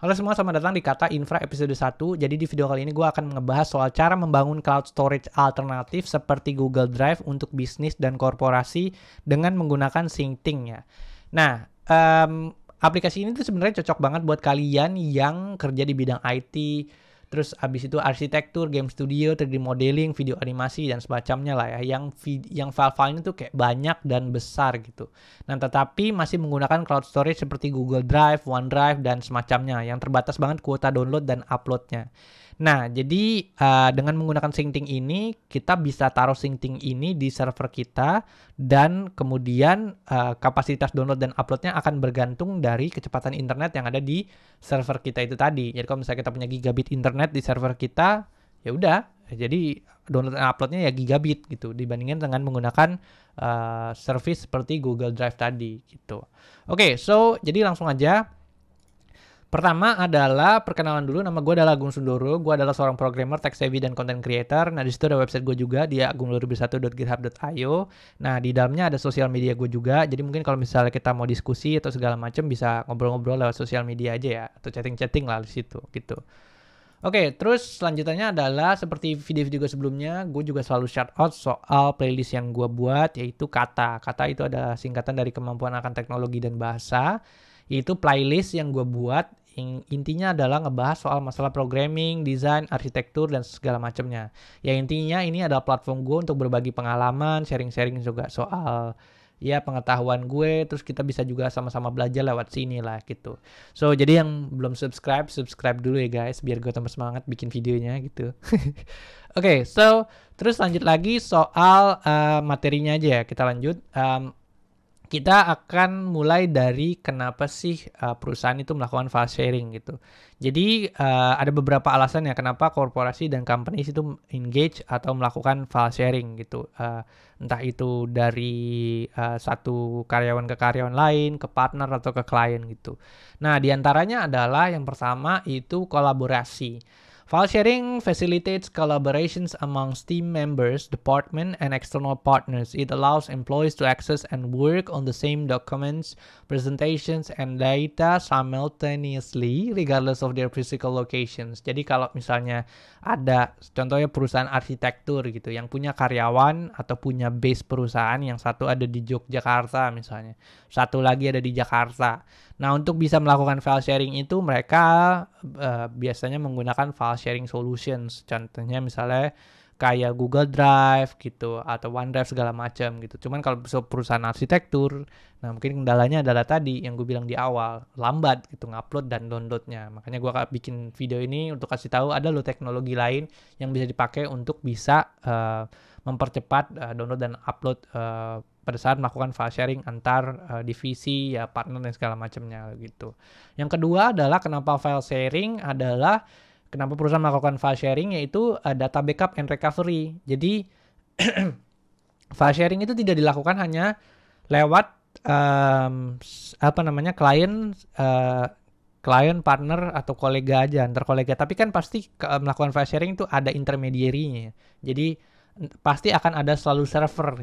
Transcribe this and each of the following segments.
Halo semua, selamat datang di Kata Infra episode 1. Jadi di video kali ini gue akan ngebahas soal cara membangun cloud storage alternatif seperti Google Drive untuk bisnis dan korporasi dengan menggunakan Synctink ya. Nah, aplikasi ini tuh sebenarnya cocok banget buat kalian yang kerja di bidang IT, terus abis itu arsitektur, game studio, 3D modeling, video animasi, dan semacamnya lah ya. Yang file-filenya tuh kayak banyak dan besar gitu. Nah, tetapi masih menggunakan cloud storage seperti Google Drive, OneDrive, dan semacamnya. Yang terbatas banget kuota download dan uploadnya. Nah, jadi dengan menggunakan Synctink ini, kita bisa taruh Synctink ini di server kita, dan kemudian kapasitas download dan uploadnya akan bergantung dari kecepatan internet yang ada di server kita itu tadi. Jadi kalau misalnya kita punya gigabit internet di server kita, ya udah, jadi download dan uploadnya ya gigabit gitu, dibandingkan dengan menggunakan service seperti Google Drive tadi gitu. Oke, so jadi langsung aja. Pertama adalah perkenalan dulu. Nama gue adalah Agung Sundoro. Gue adalah seorang programmer, tech savvy, dan content creator. Nah, di situ ada website gue juga di agung2001.github.io. Nah, di dalamnya ada sosial media gue juga. Jadi mungkin kalau misalnya kita mau diskusi atau segala macam bisa ngobrol-ngobrol lewat sosial media aja ya, atau chatting-chatting lah di situ gitu. Oke, terus selanjutnya adalah seperti video-video gue sebelumnya, gue juga selalu shout out soal playlist yang gue buat, yaitu Kata. Kata itu adalah singkatan dari kemampuan akan teknologi dan bahasa. Yaitu playlist yang gue buat, intinya adalah ngebahas soal masalah programming, desain, arsitektur, dan segala macamnya. Ya intinya ini adalah platform gue untuk berbagi pengalaman, sharing-sharing juga soal ya pengetahuan gue, terus kita bisa juga sama-sama belajar lewat sini lah gitu. So jadi yang belum subscribe dulu ya guys, biar gue tambah semangat bikin videonya gitu. Oke, so terus lanjut lagi soal materinya aja ya, kita lanjut. Kita akan mulai dari kenapa sih perusahaan itu melakukan file sharing gitu. Jadi ada beberapa alasan ya kenapa korporasi dan companies itu engage atau melakukan file sharing gitu. Entah itu dari satu karyawan ke karyawan lain, ke partner atau ke klien gitu. Nah, diantaranya adalah yang pertama itu kolaborasi. File sharing facilitates collaborations amongst team members, department, and external partners. It allows employees to access and work on the same documents, presentations, and data simultaneously regardless of their physical locations. Jadi kalau misalnya ada contohnya perusahaan arsitektur gitu yang punya karyawan atau punya base perusahaan, yang satu ada di Yogyakarta misalnya, satu lagi ada di Jakarta. Nah, untuk bisa melakukan file sharing itu mereka biasanya menggunakan file sharing solutions. Contohnya misalnya kayak Google Drive gitu atau OneDrive segala macam gitu. Cuman kalau perusahaan arsitektur, nah mungkin kendalanya adalah tadi yang gue bilang di awal, lambat gitu ngupload dan downloadnya. Makanya gue bikin video ini untuk kasih tahu ada loh teknologi lain yang bisa dipakai untuk bisa mempercepat download dan upload pada saat melakukan file sharing antar divisi ya, partner dan segala macamnya gitu. Yang kedua adalah kenapa file sharing adalah kenapa perusahaan melakukan file sharing, yaitu data backup and recovery. Jadi file sharing itu tidak dilakukan hanya lewat klien, partner atau kolega aja, antar kolega. Tapi kan pasti melakukan file sharing itu ada intermediary-nya. Jadi pasti akan ada selalu server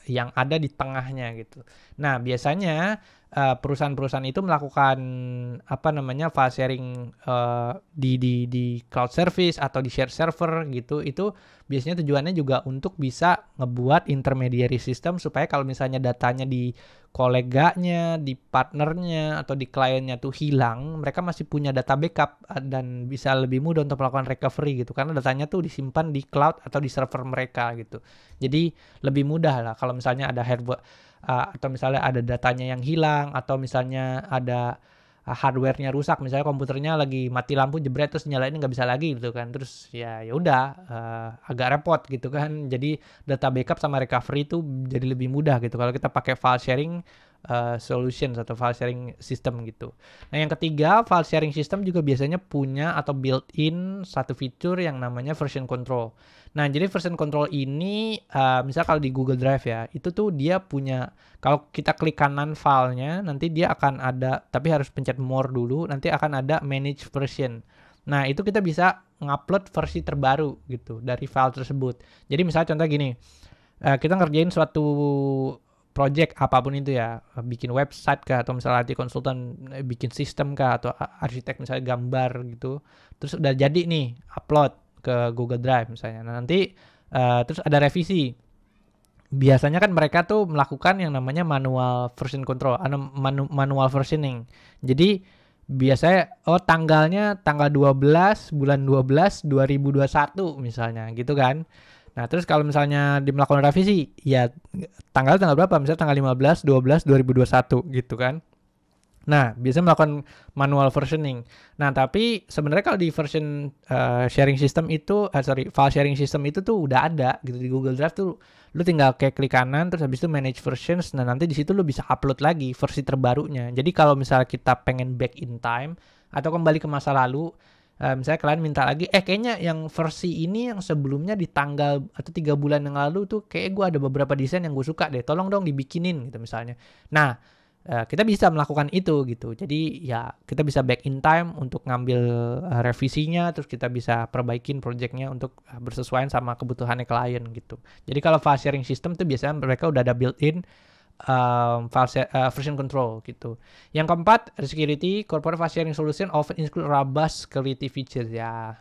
yang ada di tengahnya gitu. Nah, biasanya perusahaan-perusahaan itu melakukan file sharing di cloud service atau di share server gitu. Itu biasanya tujuannya juga untuk bisa ngebuat intermediary system supaya kalau misalnya datanya di koleganya, di partnernya, atau di kliennya tuh hilang, mereka masih punya data backup dan bisa lebih mudah untuk melakukan recovery gitu, karena datanya tuh disimpan di cloud atau di server mereka gitu. Jadi lebih mudah lah kalau misalnya ada atau misalnya ada datanya yang hilang, atau misalnya ada hardware-nya rusak, misalnya komputernya lagi mati lampu jebret terus nyalain nggak bisa lagi gitu kan, terus ya udah agak repot gitu kan. Jadi data backup sama recovery itu jadi lebih mudah gitu kalau kita pakai file sharing solutions atau file sharing system gitu. Nah, yang ketiga, file sharing system juga biasanya punya atau built-in satu fitur yang namanya version control. Nah, jadi version control ini misal kalau di Google Drive ya, itu tuh dia punya, kalau kita klik kanan filenya, nanti dia akan ada, tapi harus pencet more dulu, nanti akan ada manage version. Nah, itu kita bisa ngupload versi terbaru gitu dari file tersebut. Jadi misalnya contoh gini, kita ngerjain suatu project apapun itu ya, bikin website kah, atau misalnya IT konsultan bikin sistem kah, atau arsitek misalnya gambar gitu, terus udah jadi nih upload ke Google Drive misalnya. Nah nanti terus ada revisi. Biasanya kan mereka tuh melakukan yang namanya manual version control, manual versioning. Jadi biasanya tanggalnya tanggal 12 bulan 12 2021 misalnya gitu kan. Nah, terus kalau misalnya melakukan revisi, ya tanggal berapa? Misalnya tanggal 15 12 2021 gitu kan. Nah, biasanya melakukan manual versioning. Nah, tapi sebenarnya kalau di version sharing system itu, file sharing system itu tuh udah ada gitu di Google Drive tuh. Lu tinggal kayak klik kanan, terus habis itu manage versions. Nah, nanti di situ lu bisa upload lagi versi terbarunya. Jadi kalau misalnya kita pengen back in time atau kembali ke masa lalu, misalnya kalian minta lagi, kayaknya yang versi ini yang sebelumnya di tanggal atau 3 bulan yang lalu tuh kayak gue ada beberapa desain yang gue suka deh, tolong dong dibikinin gitu misalnya. Nah, kita bisa melakukan itu gitu. Jadi ya kita bisa back in time untuk ngambil revisinya, terus kita bisa perbaikin projectnya untuk bersesuaian sama kebutuhannya klien gitu. Jadi kalau file sharing system tuh biasanya mereka udah ada built-in version control gitu. Yang keempat, security. Corporate file sharing solution often include robust security features ya.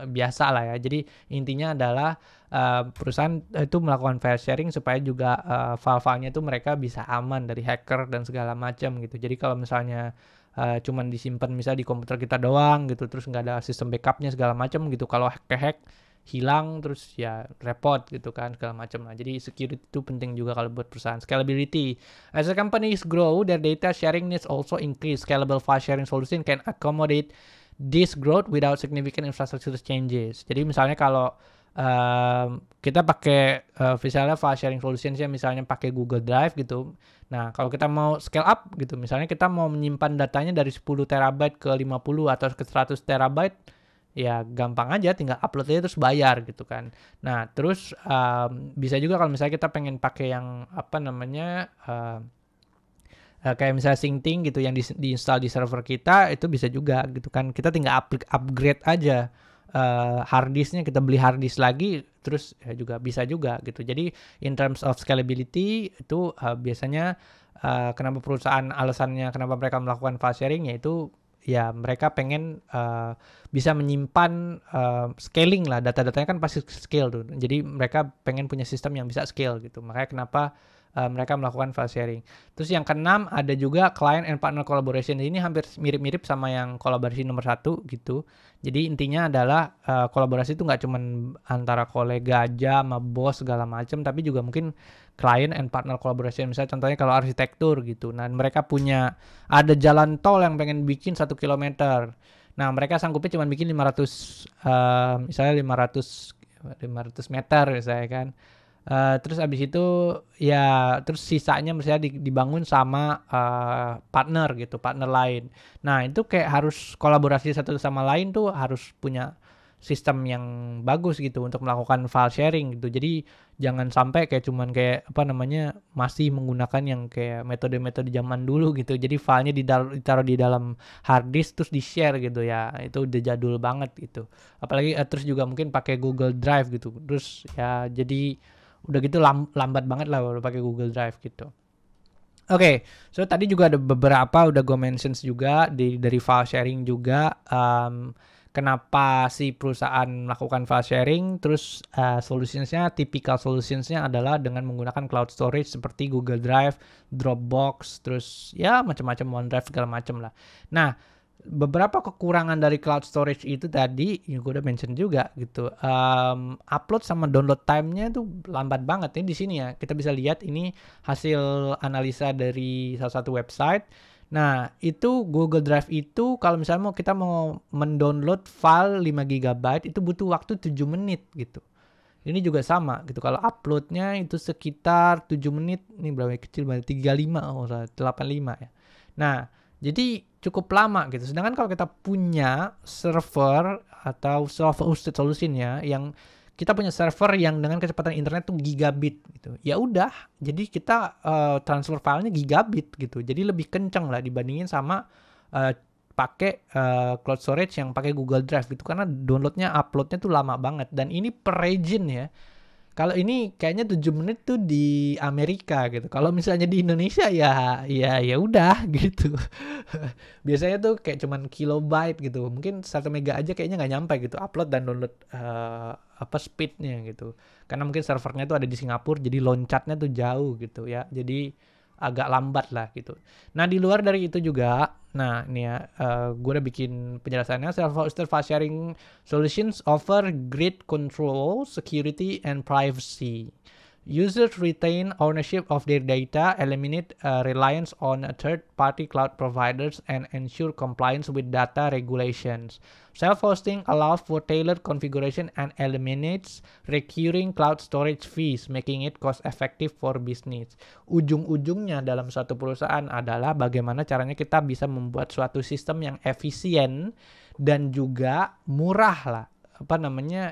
Biasa lah ya. Jadi intinya adalah perusahaan itu melakukan file sharing supaya juga file-filenya itu mereka bisa aman dari hacker dan segala macam gitu. Jadi kalau misalnya cuman disimpan misalnya di komputer kita doang gitu, terus nggak ada sistem backupnya segala macam gitu. Kalau hack hilang terus ya repot gitu kan segala macam lah. Jadi security itu penting juga kalau buat perusahaan. Scalability. As the companies grow, their data sharing needs also increase. Scalable file sharing solution can accommodate this growth without significant infrastructure changes. Jadi misalnya kalau kita pakai misalnya file sharing solutions-nya misalnya pakai Google Drive gitu. Nah, kalau kita mau scale up gitu, misalnya kita mau menyimpan datanya dari 10 terabyte ke 50 atau ke 100 terabyte, ya gampang aja tinggal upload aja terus bayar gitu kan. Nah, terus bisa juga kalau misalnya kita pengen pakai yang apa namanya kayak misalnya Syncting gitu yang diinstal di server kita, itu bisa juga gitu kan. Kita tinggal upgrade aja hard disknya, kita beli hard disk lagi terus ya juga bisa juga gitu. Jadi in terms of scalability itu biasanya kenapa perusahaan alasannya kenapa mereka melakukan file sharing yaitu ya mereka pengen bisa menyimpan scaling lah, data-datanya kan pasti scale tuh. Jadi mereka pengen punya sistem yang bisa scale gitu. Makanya kenapa mereka melakukan file sharing. Terus yang keenam ada juga client and partner collaboration. Ini hampir mirip-mirip sama yang kolaborasi nomor 1 gitu. Jadi intinya adalah kolaborasi itu nggak cuma antara kolega aja sama bos segala macam, tapi juga mungkin client and partner collaboration. Misalnya contohnya kalau arsitektur gitu. Nah mereka punya ada jalan tol yang pengen bikin 1 kilometer. Nah mereka sanggupnya cuma bikin 500 misalnya 500 meter misalnya kan. Terus abis itu ya terus sisanya misalnya dibangun sama partner gitu, partner lain. Nah itu kayak harus kolaborasi satu sama lain tuh harus punya sistem yang bagus gitu untuk melakukan file sharing gitu. Jadi jangan sampai kayak cuman kayak apa namanya masih menggunakan yang kayak metode-metode zaman dulu gitu. Jadi filenya ditaruh di dalam hard disk terus di-share gitu ya. Itu udah jadul banget gitu. Apalagi terus juga mungkin pakai Google Drive gitu. Terus ya jadi udah gitu lambat banget lah kalau pakai Google Drive gitu. Oke, so tadi juga ada beberapa udah gue mentions juga dari file sharing juga. Kenapa si perusahaan melakukan file sharing? Terus solutionsnya, typical solutionsnya adalah dengan menggunakan cloud storage seperti Google Drive, Dropbox, terus ya macam-macam OneDrive segala macam lah. Nah, beberapa kekurangan dari cloud storage itu tadi yang gue udah mention juga gitu. Upload sama download time-nya tuh lambat banget. Ini di sini ya kita bisa lihat ini hasil analisa dari salah satu website. Nah itu Google Drive itu kalau misalnya kita mau mendownload file 5 GB itu butuh waktu 7 menit gitu. Ini juga sama gitu. Kalau uploadnya itu sekitar 7 menit. Ini berapa kecil banget? 35 85 ya. Nah jadi cukup lama gitu. Sedangkan kalau kita punya server atau self-hosted solution ya, yang kita punya server yang dengan kecepatan internet tuh gigabit gitu. Ya udah, jadi kita transfer filenya gigabit gitu. Jadi lebih kenceng lah dibandingin sama pakai cloud storage yang pakai Google Drive gitu. Karena downloadnya, uploadnya tuh lama banget. Dan ini per region ya. Kalau ini kayaknya 7 menit tuh di Amerika gitu. Kalau misalnya di Indonesia ya udah gitu. Biasanya tuh kayak cuman kilobyte gitu. Mungkin 1 mega aja kayaknya nggak nyampe gitu. Upload dan download speednya gitu. Karena mungkin servernya tuh ada di Singapura, jadi loncatnya tuh jauh gitu ya. Jadi agak lambat lah gitu. Nah di luar dari itu juga, nah ini ya, gue udah bikin penjelasannya. Self-hosted file sharing solutions offer great control, security, and privacy. Users retain ownership of their data, eliminate reliance on third-party cloud providers, and ensure compliance with data regulations. Self-hosting allows for tailored configuration and eliminates recurring cloud storage fees, making it cost-effective for business. Ujung-ujungnya dalam suatu perusahaan adalah bagaimana caranya kita bisa membuat suatu sistem yang efisien dan juga murah lah.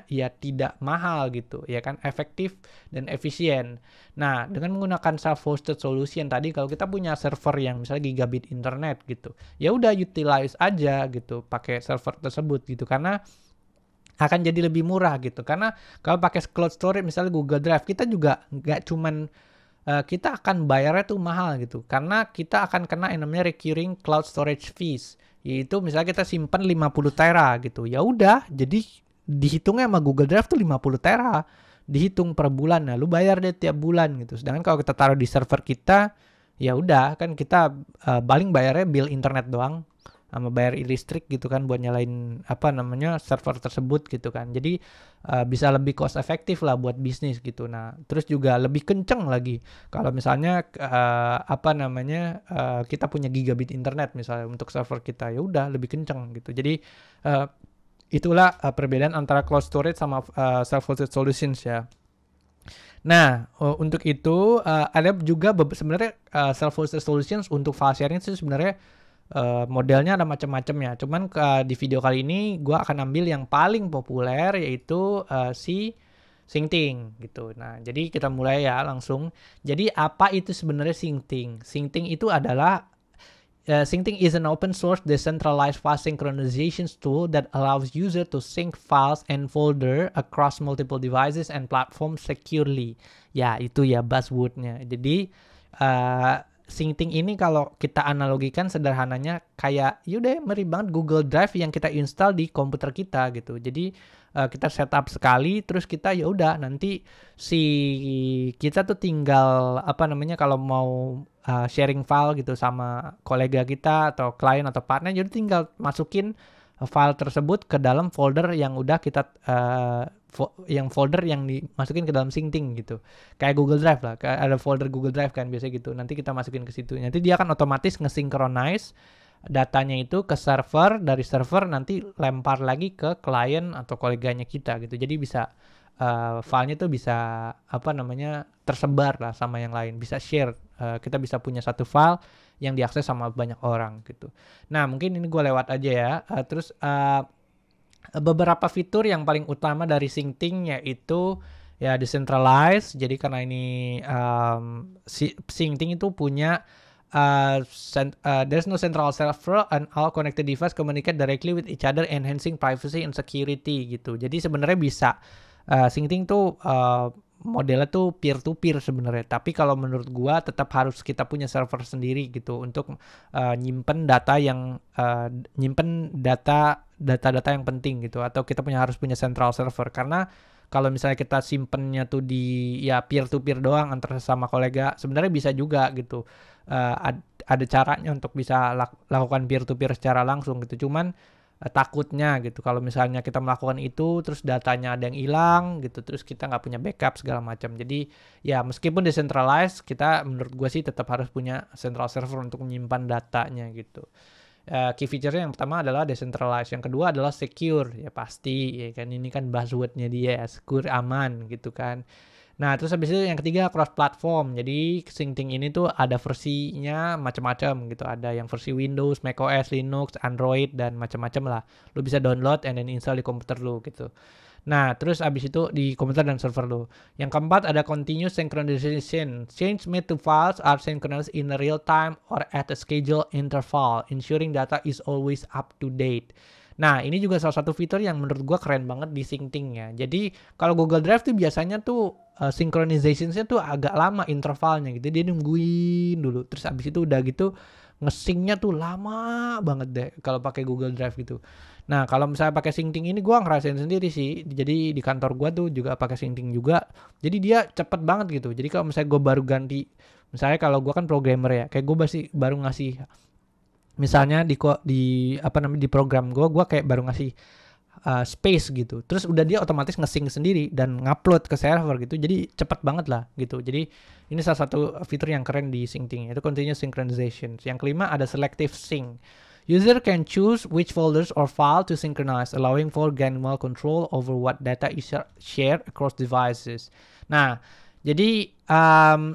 Ya tidak mahal gitu ya kan, efektif dan efisien. Nah dengan menggunakan self-hosted solution tadi, kalau kita punya server yang misalnya gigabit internet gitu, ya udah utilize aja gitu pakai server tersebut gitu, karena akan jadi lebih murah gitu. Karena kalau pakai cloud storage misalnya Google Drive, kita juga nggak cuman kita akan bayarnya tuh mahal gitu, karena kita akan kena yang namanya recurring cloud storage fees, yaitu misalnya kita simpan 50 tera gitu, ya udah jadi dihitungnya sama Google Drive tuh 50 tera dihitung per bulan. Nah lu bayar deh tiap bulan gitu. Sedangkan kalau kita taruh di server kita, ya udah kan kita paling bayarnya bill internet doang sama bayar listrik gitu kan buat nyalain server tersebut gitu kan. Jadi bisa lebih cost efektif lah buat bisnis gitu. Nah terus juga lebih kenceng lagi kalau misalnya kita punya gigabit internet misalnya untuk server kita, ya udah lebih kenceng gitu. Jadi itulah perbedaan antara cloud storage sama self-hosted solutions ya. Nah, untuk itu ada juga sebenarnya self-hosted solutions untuk file sharing itu sebenarnya modelnya ada macam-macam ya. Cuman di video kali ini gue akan ambil yang paling populer, yaitu si Syncting gitu. Nah, jadi kita mulai ya langsung. Jadi apa itu sebenarnya Syncting? Syncting itu adalah Syncting is an open source decentralized file synchronization tool that allows user to sync files and folder across multiple devices and platforms securely. Ya, itu ya buzzwordnya. Jadi Syncting ini kalau kita analogikan sederhananya kayak yaudah mirip banget Google Drive yang kita install di komputer kita gitu. Jadi kita setup sekali, terus kita ya udah nanti kita tuh tinggal kalau mau sharing file gitu sama kolega kita atau klien atau partner, jadi tinggal masukin file tersebut ke dalam folder yang udah kita folder yang dimasukin ke dalam Syncting gitu. Kayak Google Drive lah, ada folder Google Drive kan biasa gitu. Nanti kita masukin ke situ. Nanti dia akan otomatis nge-synchronize datanya itu ke server, dari server nanti lempar lagi ke klien atau koleganya kita gitu. Jadi bisa filenya tuh bisa tersebar lah sama yang lain, bisa share. Kita bisa punya satu file yang diakses sama banyak orang gitu. Nah mungkin ini gue lewat aja ya. Terus beberapa fitur yang paling utama dari Syncting yaitu ya decentralized. Jadi karena ini Syncting itu punya there's no central server and all connected device communicate directly with each other, enhancing privacy and security gitu. Jadi sebenarnya bisa Syncting tuh modelnya tuh peer to peer sebenarnya, tapi kalau menurut gua tetap harus kita punya server sendiri gitu untuk nyimpen data yang data-data yang penting gitu, atau kita harus punya central server. Karena kalau misalnya kita simpennya tuh di ya peer to peer doang antara sama kolega, sebenarnya bisa juga gitu ada caranya untuk bisa lakukan peer to peer secara langsung gitu. Cuman takutnya gitu kalau misalnya kita melakukan itu terus datanya ada yang hilang gitu, terus kita nggak punya backup segala macam. Jadi ya meskipun decentralized, kita menurut gue sih tetap harus punya central server untuk menyimpan datanya gitu. Key feature-nya yang pertama adalah decentralized, yang kedua adalah secure, ya pasti ya kan, ini kan buzzword-nya dia, secure, aman gitu kan. Nah terus habis itu yang ketiga cross platform. Jadi Syncting ini tuh ada versinya macam-macam gitu, ada yang versi Windows, macOS, Linux, Android dan macam-macam lah. Lu bisa download and then install di komputer lu gitu. Nah, terus abis itu di komputer dan server lo. Yang keempat ada continuous synchronization. Change made to files are synchronized in a real time or at a scheduled interval, ensuring data is always up to date. Nah, ini juga salah satu fitur yang menurut gua keren banget di Syncting ya. Jadi, kalau Google Drive tuh biasanya tuh synchronization-nya tuh agak lama intervalnya gitu. Dia nungguin dulu. Terus abis itu udah gitu nge-sync-nya tuh lama banget deh kalau pakai Google Drive gitu. Nah, kalau misalnya pakai Syncting ini gua ngerasain sendiri sih. Jadi di kantor gua tuh juga pakai Syncting juga. Jadi dia cepet banget gitu. Jadi kalau misalnya gua baru ganti, misalnya kalau gua kan programmer ya, kayak gua baru ngasih, misalnya di program gua kayak baru ngasih space gitu. Terus udah dia otomatis nge-sync sendiri dan ngupload ke server gitu. Jadi cepet banget lah gitu. Jadi ini salah satu fitur yang keren di Syncting, itu continuous synchronization. Yang kelima ada selective sync. User can choose which folders or file to synchronize, allowing for granular control over what data is shared across devices. Nah, jadi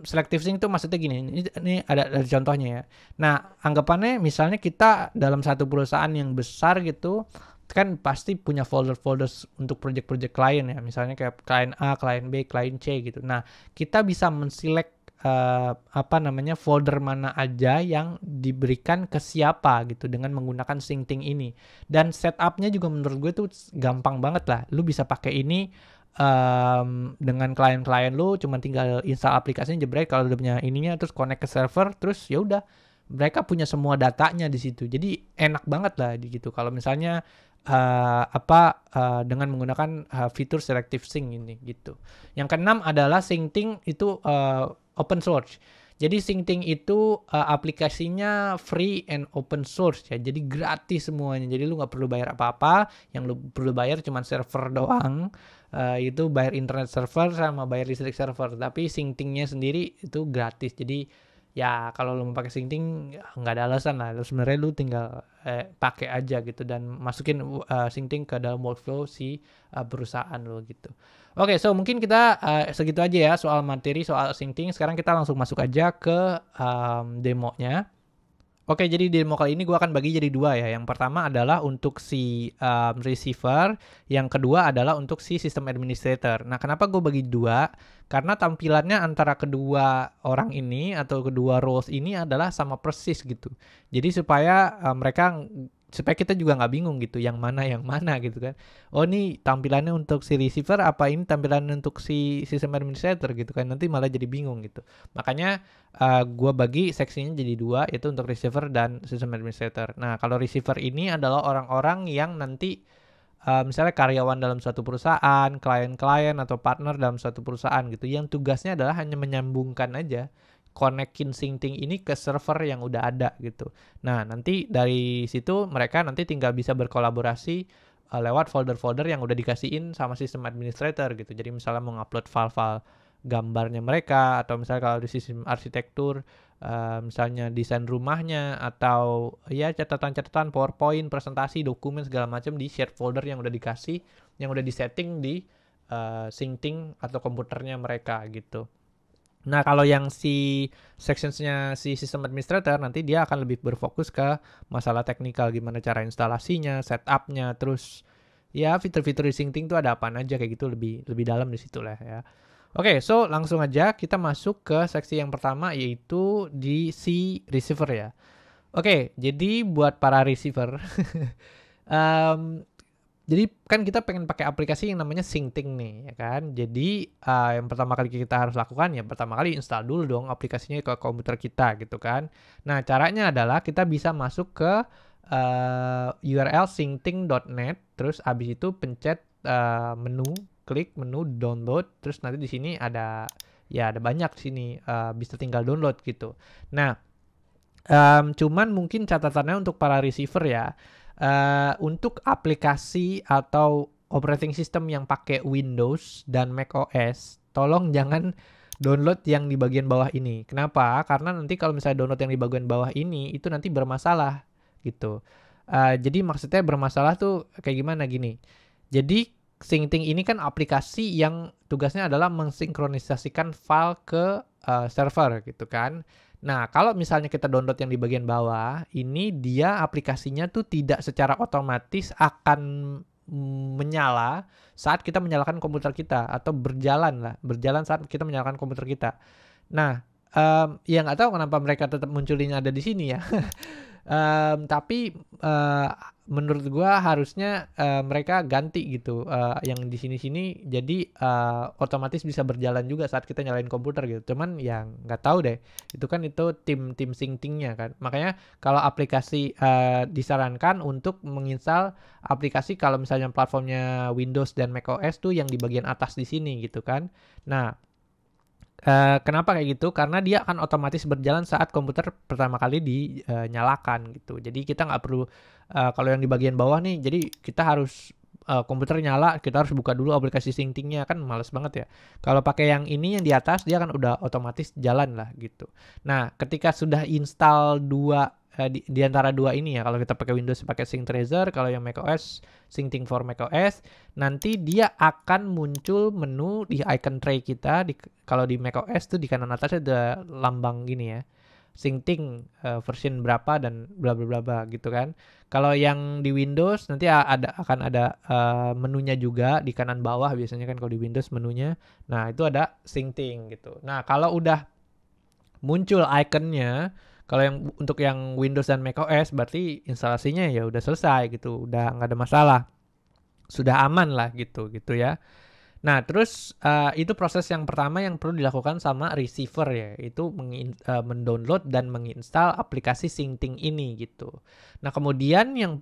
selective sync itu maksudnya gini, ini ada contohnya ya. Nah, anggapannya misalnya kita dalam satu perusahaan yang besar gitu, kan pasti punya folder-folder untuk project-project klien ya, misalnya kayak klien A, klien B, klien C gitu. Nah, kita bisa menselect folder mana aja yang diberikan ke siapa gitu dengan menggunakan Syncting ini. Dan setupnya juga menurut gue tuh gampang banget lah. Lu bisa pakai ini dengan klien-klien lu, cuma tinggal install aplikasinya, jebret, kalau udah punya ininya terus connect ke server, terus ya udah mereka punya semua datanya di situ. Jadi enak banget lah gitu. Kalau misalnya dengan menggunakan fitur selective sync ini gitu. Yang keenam adalah Syncting itu open source. Jadi Syncting itu aplikasinya free and open source ya. Jadi gratis semuanya. Jadi lu nggak perlu bayar apa-apa. Yang lu perlu bayar cuma server doang. Itu bayar internet server sama bayar listrik server. Tapi Synctingnya sendiri itu gratis. Jadi ya kalau lu mau pakai Syncting nggak ada alasan lah. Sebenarnya lu tinggal pakai aja gitu dan masukin Syncting ke dalam workflow si perusahaan lo gitu. Oke, so mungkin kita segitu aja ya soal materi soal Syncting. Sekarang kita langsung masuk aja ke demonya. Oke, jadi di demo kali ini gue akan bagi jadi dua ya. Yang pertama adalah untuk si receiver, yang kedua adalah untuk si sistem administrator. Nah, kenapa gue bagi dua? Karena tampilannya antara kedua orang ini atau kedua roles ini adalah sama persis gitu. Jadi supaya supaya kita juga nggak bingung gitu yang mana gitu kan. Oh, ini tampilannya untuk si receiver, apa ini tampilannya untuk si sistem administrator gitu kan. Nanti malah jadi bingung gitu. Makanya gue bagi seksinya jadi dua, yaitu untuk receiver dan sistem administrator. Nah, kalau receiver ini adalah orang-orang yang nanti misalnya karyawan dalam suatu perusahaan, klien-klien atau partner dalam suatu perusahaan gitu, yang tugasnya adalah hanya menyambungkan aja, konekin Syncting ini ke server yang udah ada gitu. Nah, nanti dari situ mereka nanti tinggal bisa berkolaborasi lewat folder-folder yang udah dikasihin sama sistem administrator gitu. Jadi misalnya mau ngupload file-file gambarnya mereka, atau misalnya kalau di sistem arsitektur misalnya desain rumahnya, atau ya catatan-catatan PowerPoint, presentasi, dokumen segala macam di shared folder yang udah dikasih, yang udah disetting di Syncting atau komputernya mereka gitu. Nah, kalau yang si sectionsnya si sistem administrator, nanti dia akan lebih berfokus ke masalah teknikal, gimana cara instalasinya, setupnya, terus ya fitur-fitur di Syncting tuh ada apa aja kayak gitu, lebih dalam di situ lah ya. Oke, so langsung aja kita masuk ke seksi yang pertama, yaitu di si receiver ya. Oke, jadi buat para receiver, jadi kan kita pengen pakai aplikasi yang namanya Syncting nih, ya kan. Jadi yang pertama kali kita harus lakukan ya pertama kali install dulu dong aplikasinya ke komputer kita gitu kan. Nah, caranya adalah kita bisa masuk ke URL syncting.net, terus abis itu pencet klik menu download, terus nanti di sini ada banyak sini, bisa tinggal download gitu. Nah, cuman mungkin catatannya untuk para receiver ya. Untuk aplikasi atau operating system yang pakai Windows dan Mac OS, tolong jangan download yang di bagian bawah ini. Kenapa? Karena nanti kalau misalnya download yang di bagian bawah ini, itu nanti bermasalah gitu. Jadi maksudnya bermasalah tuh kayak gimana gini. Jadi Syncting ini kan aplikasi yang tugasnya adalah mensinkronisasikan file ke server gitu kan. Nah, kalau misalnya kita download yang di bagian bawah, ini dia aplikasinya tuh tidak secara otomatis akan menyala saat kita menyalakan komputer kita, atau berjalan saat kita menyalakan komputer kita. Nah, ya nggak tahu kenapa mereka tetap munculinnya ada di sini ya. Tapi menurut gua harusnya mereka ganti gitu, yang di sini-sini jadi otomatis bisa berjalan juga saat kita nyalain komputer gitu. Cuman yang nggak tahu deh, itu tim syncing-nya kan. Makanya kalau aplikasi disarankan untuk menginstal aplikasi kalau misalnya platformnya Windows dan macOS tuh yang di bagian atas di sini gitu kan. Nah, kenapa kayak gitu? Karena dia akan otomatis berjalan saat komputer pertama kali dinyalakan gitu. Jadi kita nggak perlu kalau yang di bagian bawah nih, jadi kita harus komputer nyala, kita harus buka dulu aplikasi syncing-nya, kan males banget ya. Kalau pakai yang ini yang di atas, dia kan udah otomatis jalan lah gitu. Nah, ketika sudah install di antara dua ini ya, kalau kita pakai Windows pakai SyncTracer, kalau yang macOS Syncing for macOS, nanti dia akan muncul menu di icon tray kita. Kalau di macOS tuh di kanan atasnya ada lambang gini ya, Syncing version berapa dan bla bla bla bla gitu kan. Kalau yang di Windows nanti akan ada menunya juga di kanan bawah, biasanya kan kalau di Windows menunya. Nah, itu ada Syncing gitu. Nah, kalau udah muncul ikonnya, kalau untuk yang Windows dan macOS, berarti instalasinya ya udah selesai gitu, udah nggak ada masalah, sudah aman lah gitu ya. Nah, terus itu proses yang pertama yang perlu dilakukan sama receiver ya, itu mendownload dan menginstal aplikasi Syncing ini gitu. Nah, kemudian yang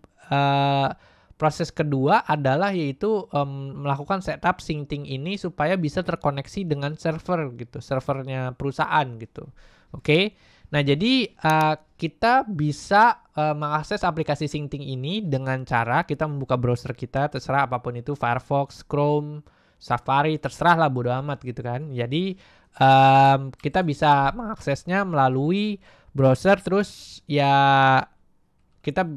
proses kedua adalah yaitu melakukan setup Syncing ini supaya bisa terkoneksi dengan server gitu, servernya perusahaan gitu. Oke. Nah, jadi kita bisa mengakses aplikasi Syncing ini dengan cara kita membuka browser kita, terserah apapun itu, Firefox, Chrome, Safari, terserah lah, bodo amat gitu kan. Jadi kita bisa mengaksesnya melalui browser, terus ya kita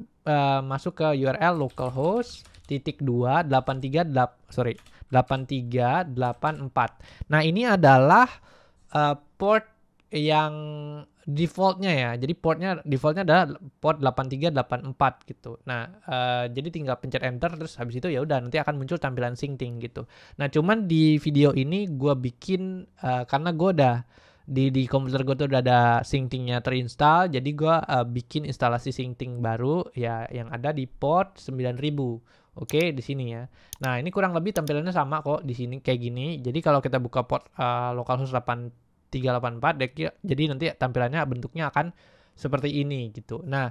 masuk ke URL localhost /8384. Nah, ini adalah port yang defaultnya ya. Jadi defaultnya adalah port 8384 gitu. Nah, jadi tinggal pencet enter, terus habis itu ya udah nanti akan muncul tampilan Syncing gitu. Nah, cuman di video ini gue bikin karena gue udah di komputer gue tuh udah ada Syncing-nya terinstall, jadi gue bikin instalasi Syncing baru ya yang ada di port 9000. Oke, di sini ya. Nah, ini kurang lebih tampilannya sama kok di sini kayak gini. Jadi kalau kita buka port localhost 384, jadi nanti tampilannya bentuknya akan seperti ini gitu. Nah,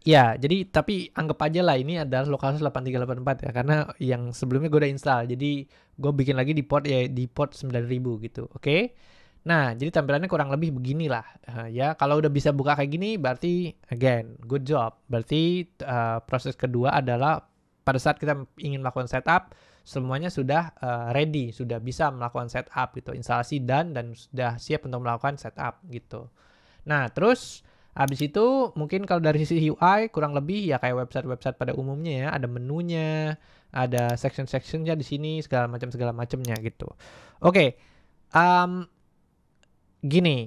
ya, jadi tapi anggap aja lah ini adalah localhost 8384 ya, karena yang sebelumnya gue udah install. Jadi gue bikin lagi di port 9000 gitu. Oke. Nah, jadi tampilannya kurang lebih beginilah ya. Kalau udah bisa buka kayak gini, berarti again good job. Berarti proses kedua adalah pada saat kita ingin melakukan setup, semuanya sudah ready, sudah bisa melakukan setup gitu, instalasi dan sudah siap untuk melakukan setup gitu. Nah, terus habis itu mungkin kalau dari sisi UI kurang lebih ya kayak website pada umumnya ya, ada menunya, ada section-sectionnya di sini, segala macamnya gitu. Oke, gini,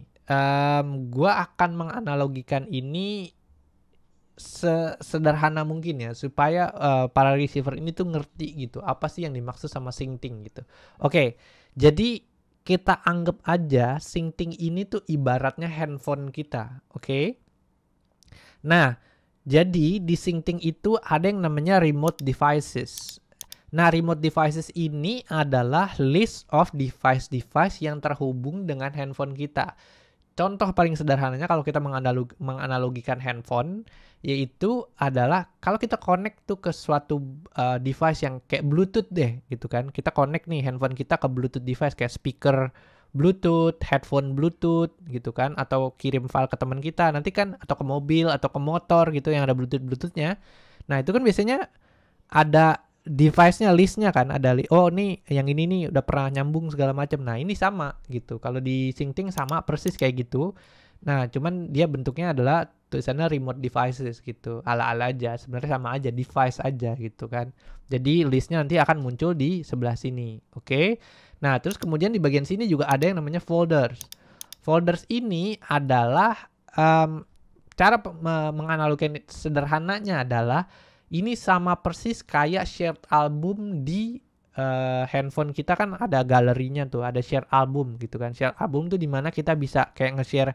gua akan menganalogikan ini sederhana mungkin ya, supaya para receiver ini tuh ngerti gitu apa sih yang dimaksud sama Syncing gitu. Oke, jadi kita anggap aja Syncing ini tuh ibaratnya handphone kita. Oke. Nah, jadi di Syncing itu ada yang namanya remote devices. Nah, remote devices ini adalah list of device yang terhubung dengan handphone kita. Contoh paling sederhananya kalau kita menganalogikan handphone, yaitu adalah kalau kita connect tuh ke suatu device yang kayak Bluetooth deh gitu kan. Kita connect nih handphone kita ke Bluetooth device kayak speaker Bluetooth, headphone Bluetooth gitu kan, atau kirim file ke teman kita nanti kan, atau ke mobil atau ke motor gitu yang ada Bluetooth-nya. Nah, itu kan biasanya ada device-nya, list-nya kan, ada oh nih yang ini nih udah pernah nyambung segala macam. Nah, ini sama gitu. Kalau di Syncing sama persis kayak gitu. Nah, cuman dia bentuknya adalah tulisannya remote devices gitu. Ala-ala aja, sebenarnya sama aja, device aja gitu kan. Jadi list-nya nanti akan muncul di sebelah sini. Oke. Nah, terus kemudian di bagian sini juga ada yang namanya folders. Folders ini adalah cara menganalogikan sederhananya adalah ini sama persis kayak shared album di handphone kita kan ada galerinya tuh, ada share album gitu kan. Share album tuh dimana kita bisa kayak nge-share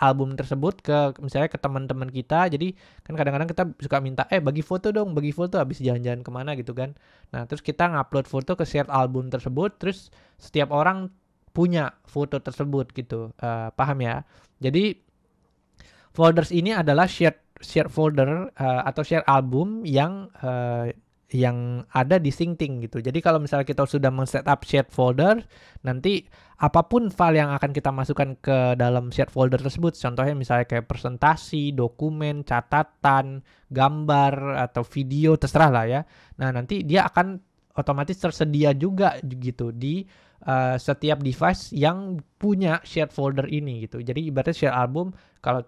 album tersebut ke misalnya ke teman-teman kita. Jadi kan kadang-kadang kita suka minta bagi foto dong, bagi foto habis jalan-jalan kemana gitu kan. Nah terus kita ngupload foto ke share album tersebut, terus setiap orang punya foto tersebut gitu. Paham ya? Jadi folders ini adalah share folder atau share album yang ada di Syncting gitu. Jadi kalau misalnya kita sudah men-setup shared folder, nanti apapun file yang akan kita masukkan ke dalam shared folder tersebut, contohnya misalnya kayak presentasi, dokumen, catatan, gambar, atau video, terserah lah ya. Nah nanti dia akan otomatis tersedia juga gitu di setiap device yang punya shared folder ini gitu. Jadi ibaratnya share album kalau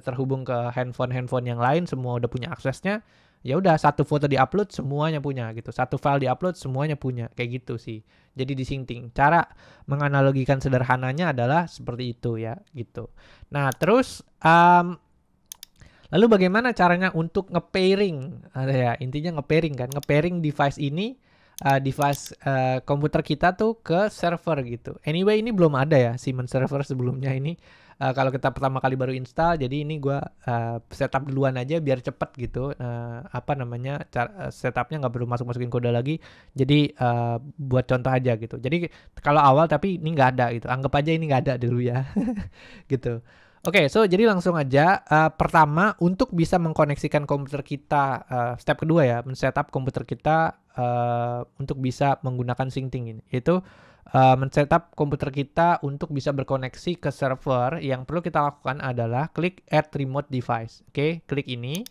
terhubung ke handphone yang lain semua udah punya aksesnya, ya udah satu foto diupload semuanya punya gitu, satu file diupload semuanya punya, kayak gitu sih. Jadi di Syncting cara menganalogikan sederhananya adalah seperti itu ya gitu. Nah terus lalu bagaimana caranya untuk nge-pairing? Ya intinya nge-pairing kan, nge-pairing device ini device komputer kita tuh ke server gitu. Anyway ini belum ada ya Siemens server sebelumnya ini. Kalau kita pertama kali baru install, jadi ini gue setup duluan aja biar cepet gitu. Setupnya nggak perlu masukin kode lagi. Jadi buat contoh aja gitu. Jadi kalau awal tapi ini nggak ada gitu. Anggap aja ini nggak ada dulu ya, gitu. Oke, so jadi langsung aja. Pertama, untuk bisa mengkoneksikan komputer kita, step kedua ya, men-setup komputer kita untuk bisa menggunakan Syncting ini. Itu men-setup komputer kita untuk bisa berkoneksi ke server. Yang perlu kita lakukan adalah klik Add Remote Device. Oke, klik ini.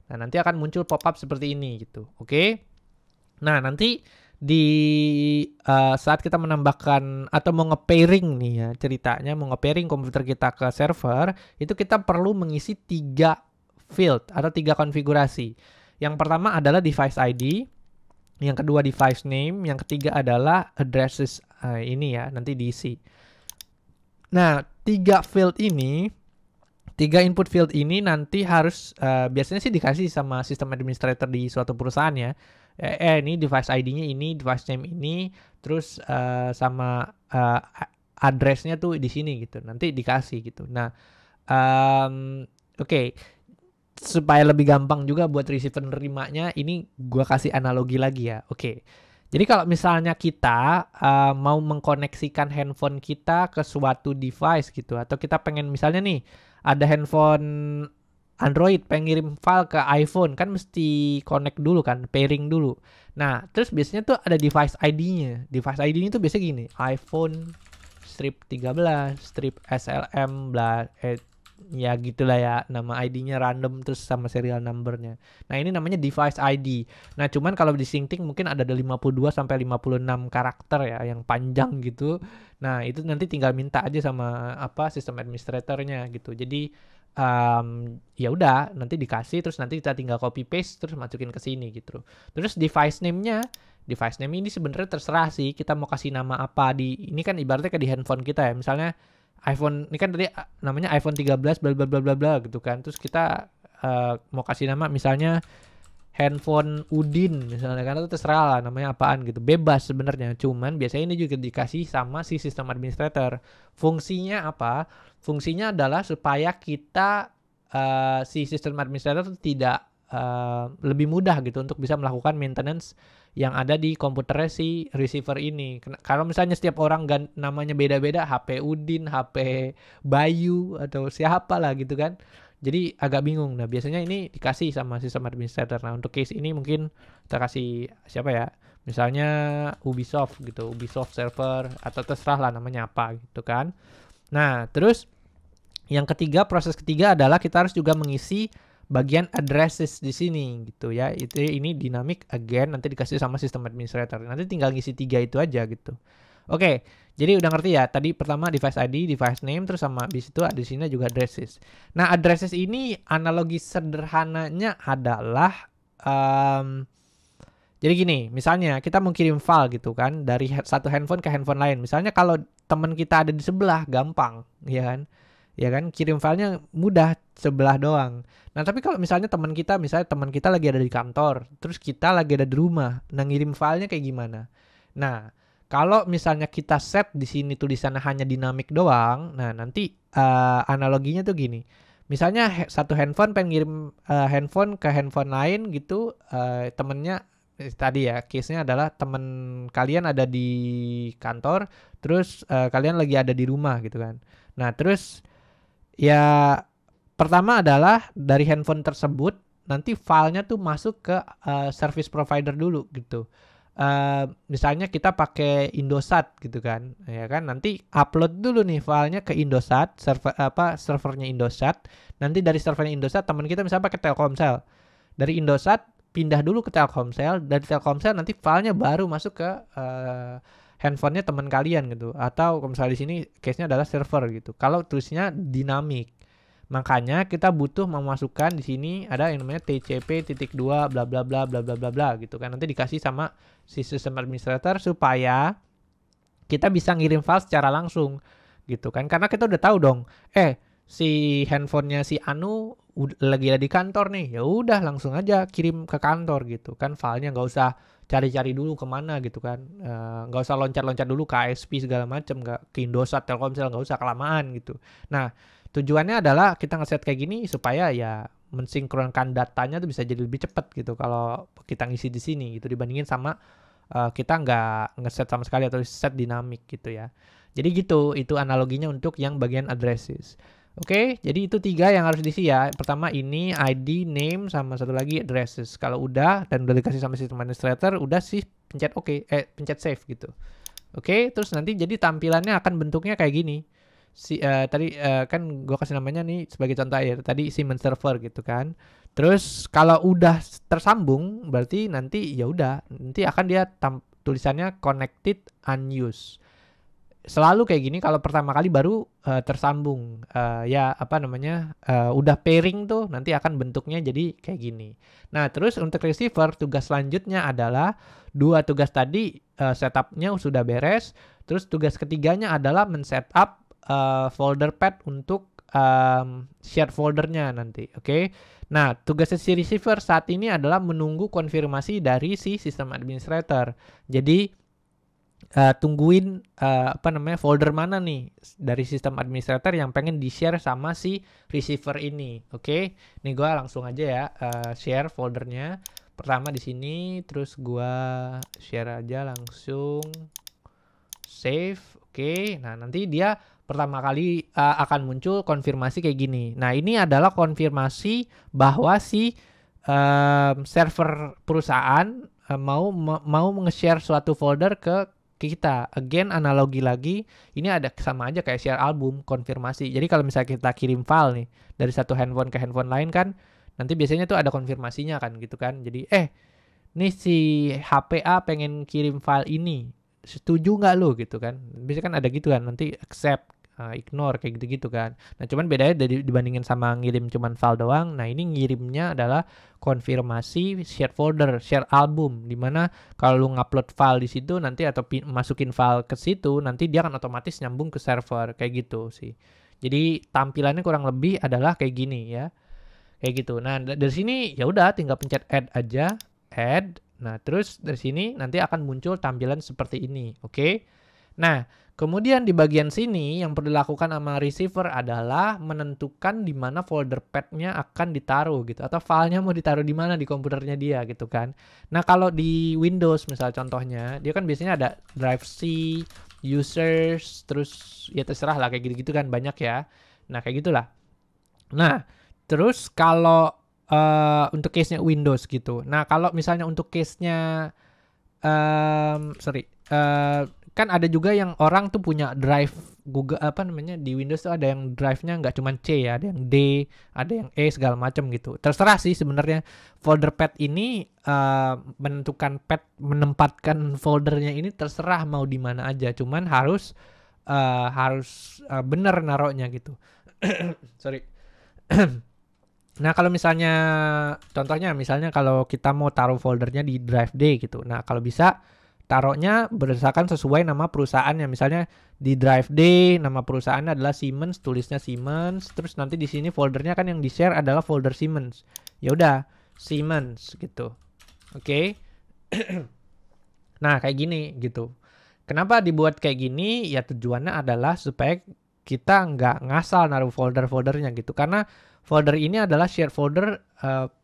Nah, nanti akan muncul pop-up seperti ini gitu. Oke. Nah, nanti di saat kita menambahkan atau mau nge-pairing nih ya ceritanya, mau nge-pairing komputer kita ke server, itu kita perlu mengisi 3 field atau 3 konfigurasi. Yang pertama adalah device ID, yang kedua device name, yang ketiga adalah addresses. Ini ya nanti diisi. Nah 3 input field ini nanti harus biasanya sih dikasih sama sistem administrator di suatu perusahaan ya. Ini device ID-nya ini, device name ini, terus sama address-nya tuh di sini gitu. Nanti dikasih gitu. Nah, oke. Supaya lebih gampang juga buat receiver nerimanya, ini gua kasih analogi lagi ya. Oke. Jadi kalau misalnya kita mau mengkoneksikan handphone kita ke suatu device gitu, atau kita pengen misalnya nih ada handphone Android pengen ngirim file ke iPhone, kan mesti connect dulu kan, pairing dulu. Nah, terus biasanya tuh ada device ID-nya. Device ID-nya tuh biasanya gini, iPhone strip 13, strip SLM, bla, ya gitulah ya, nama ID-nya random terus sama serial number-nya. Nah, ini namanya device ID. Nah, cuman kalau di Syncting mungkin ada 52 sampai 56 karakter ya, yang panjang gitu. Nah, itu nanti tinggal minta aja sama sistem administratornya gitu. Jadi ya udah nanti dikasih, terus nanti kita tinggal copy paste terus masukin ke sini gitu. Terus device name ini sebenarnya terserah sih kita mau kasih nama apa. Ini kan ibaratnya kayak di handphone kita ya, misalnya iPhone ini kan tadi namanya iPhone 13 bla bla bla bla bla gitu kan. Terus kita mau kasih nama misalnya handphone Udin misalnya, karena itu terserah lah namanya apaan gitu, bebas sebenarnya. Cuman biasanya ini juga dikasih sama si sistem administrator. Fungsinya apa? Fungsinya adalah supaya kita si sistem administrator tidak lebih mudah gitu untuk bisa melakukan maintenance yang ada di komputernya si receiver ini. Kalau misalnya setiap orang namanya beda-beda, HP Udin, HP Bayu atau siapa lah gitu kan. Jadi agak bingung. Nah, biasanya ini dikasih sama sistem administrator. Nah, untuk case ini mungkin kita kasih siapa ya? Misalnya Ubisoft gitu, Ubisoft server, atau terserah lah namanya apa gitu kan. Nah, terus yang ketiga, proses ketiga adalah kita harus juga mengisi bagian addresses di sini gitu ya. Ini dynamic again, nanti dikasih sama sistem administrator. Nanti tinggal ngisi 3 itu aja gitu. Oke, jadi udah ngerti ya. Tadi pertama device ID, device name, terus sama di situ di sini juga addresses. Nah, addresses ini analogi sederhananya adalah jadi gini, misalnya kita mau kirim file gitu kan dari satu handphone ke handphone lain. Misalnya kalau teman kita ada di sebelah, gampang, ya kan? ya kan, kirim filenya mudah, sebelah doang. Nah tapi kalau misalnya teman kita lagi ada di kantor, terus kita lagi ada di rumah, nah ngirim filenya kayak gimana? Nah kalau misalnya kita set di sini tulisannya hanya dinamik doang, nah nanti analoginya tuh gini. Misalnya satu handphone pengen ngirim handphone ke handphone lain gitu, temennya tadi ya, case-nya adalah temen kalian ada di kantor, terus kalian lagi ada di rumah gitu kan. Nah terus ya pertama adalah dari handphone tersebut nanti filenya tuh masuk ke service provider dulu gitu. Misalnya kita pakai Indosat gitu kan, ya kan, nanti upload dulu nih filenya ke Indosat, servernya Indosat. Nanti dari servernya Indosat teman kita misalnya pakai Telkomsel, dari Indosat pindah dulu ke Telkomsel, dari Telkomsel nanti filenya baru masuk ke handphonenya teman kalian gitu. Atau misalnya di sini case-nya adalah server gitu. Kalau tulisnya dinamik, makanya kita butuh memasukkan di sini ada yang namanya TCP.2 bla bla bla bla bla bla bla gitu kan. Nanti dikasih sama si system administrator supaya kita bisa ngirim file secara langsung gitu kan. Karena kita udah tahu dong, si handphonenya si Anu lagi ada di kantor nih, ya udah langsung aja kirim ke kantor gitu kan, filenya nggak usah cari-cari dulu kemana gitu kan, nggak usah loncat-loncat dulu ke ISP segala macam, nggak ke Indosat, Telkomsel, nggak usah kelamaan gitu. Nah tujuannya adalah kita ngeset kayak gini supaya ya mensinkronkan datanya tuh bisa jadi lebih cepat gitu kalau kita ngisi di sini gitu dibandingin sama kita nggak ngeset sama sekali atau set dinamik gitu ya. Jadi gitu, itu analoginya untuk yang bagian addresses. Oke, jadi itu 3 yang harus diisi ya. Pertama ini ID, name, sama satu lagi addresses. Kalau udah dan udah dikasih sama sistem administrator, udah sih pencet pencet save gitu. Oke, terus nanti jadi tampilannya akan bentuknya kayak gini. Tadi kan gue kasih namanya nih sebagai contoh ya, tadi Siemens server gitu kan. Terus kalau udah tersambung berarti nanti ya udah, nanti akan dia tulisannya connected unused. Selalu kayak gini kalau pertama kali baru tersambung, udah pairing tuh nanti akan bentuknya jadi kayak gini. Nah terus untuk receiver tugas selanjutnya adalah 2 tugas tadi, setupnya sudah beres. Terus tugas ketiganya adalah men-setup folder path untuk shared foldernya nanti. Oke. Nah tugasnya si receiver saat ini adalah menunggu konfirmasi dari si sistem administrator. Jadi tungguin folder mana nih dari sistem administrator yang pengen di-share sama si receiver ini. Oke. Nih gua langsung aja ya share foldernya. Pertama di sini, terus gua share aja langsung save. Oke. Nah, nanti dia pertama kali akan muncul konfirmasi kayak gini. Nah, ini adalah konfirmasi bahwa si server perusahaan mau nge-share suatu folder ke kita. Again analogi lagi, ini ada sama aja kayak share album, konfirmasi. Jadi kalau misalnya kita kirim file nih dari satu handphone ke handphone lain kan, nanti biasanya tuh ada konfirmasinya kan gitu kan. Jadi nih si HPA pengen kirim file ini, setuju nggak lo gitu kan. Biasanya kan ada gitu kan, nanti accept, ignore kayak gitu-gitu kan. Nah cuman bedanya dibandingin sama ngirim cuman file doang, nah ini ngirimnya adalah konfirmasi share folder, share album, dimana kalau lu ngupload file di situ nanti atau masukin file ke situ, nanti dia akan otomatis nyambung ke server kayak gitu sih. Jadi tampilannya kurang lebih adalah kayak gini ya, kayak gitu. Nah dari sini ya udah tinggal pencet add aja, add. Nah terus dari sini nanti akan muncul tampilan seperti ini, oke? Nah kemudian di bagian sini yang perlu dilakukan sama receiver adalah menentukan di mana folder path-nya akan ditaruh gitu, atau filenya mau ditaruh di mana di komputernya dia gitu kan. Nah kalau di Windows misal contohnya, dia kan biasanya ada drive C, users, terus ya terserah lah kayak gitu-gitu kan, banyak ya. Nah kayak gitulah. Nah terus kalau untuk case-nya Windows gitu. Nah kalau misalnya untuk case-nya kan ada juga yang orang tuh punya drive Google di Windows tuh ada yang drive-nya nggak cuma C ya, ada yang D, ada yang E segala macam gitu. Terserah sih sebenarnya folder path ini menempatkan foldernya ini terserah mau di mana aja, cuman harus bener naruhnya gitu. Sorry. Nah kalau misalnya contohnya misalnya kalau kita mau taruh foldernya di drive D gitu, nah kalau bisa taruhnya berdasarkan sesuai nama perusahaannya. Misalnya di drive D nama perusahaannya adalah Siemens, tulisnya Siemens, terus nanti di sini foldernya kan yang di-share adalah folder Siemens. Ya udah, Siemens gitu. Oke. Nah, kayak gini gitu. Kenapa dibuat kayak gini? Ya tujuannya adalah supaya kita nggak ngasal naruh folder-foldernya gitu. Karena folder ini adalah share folder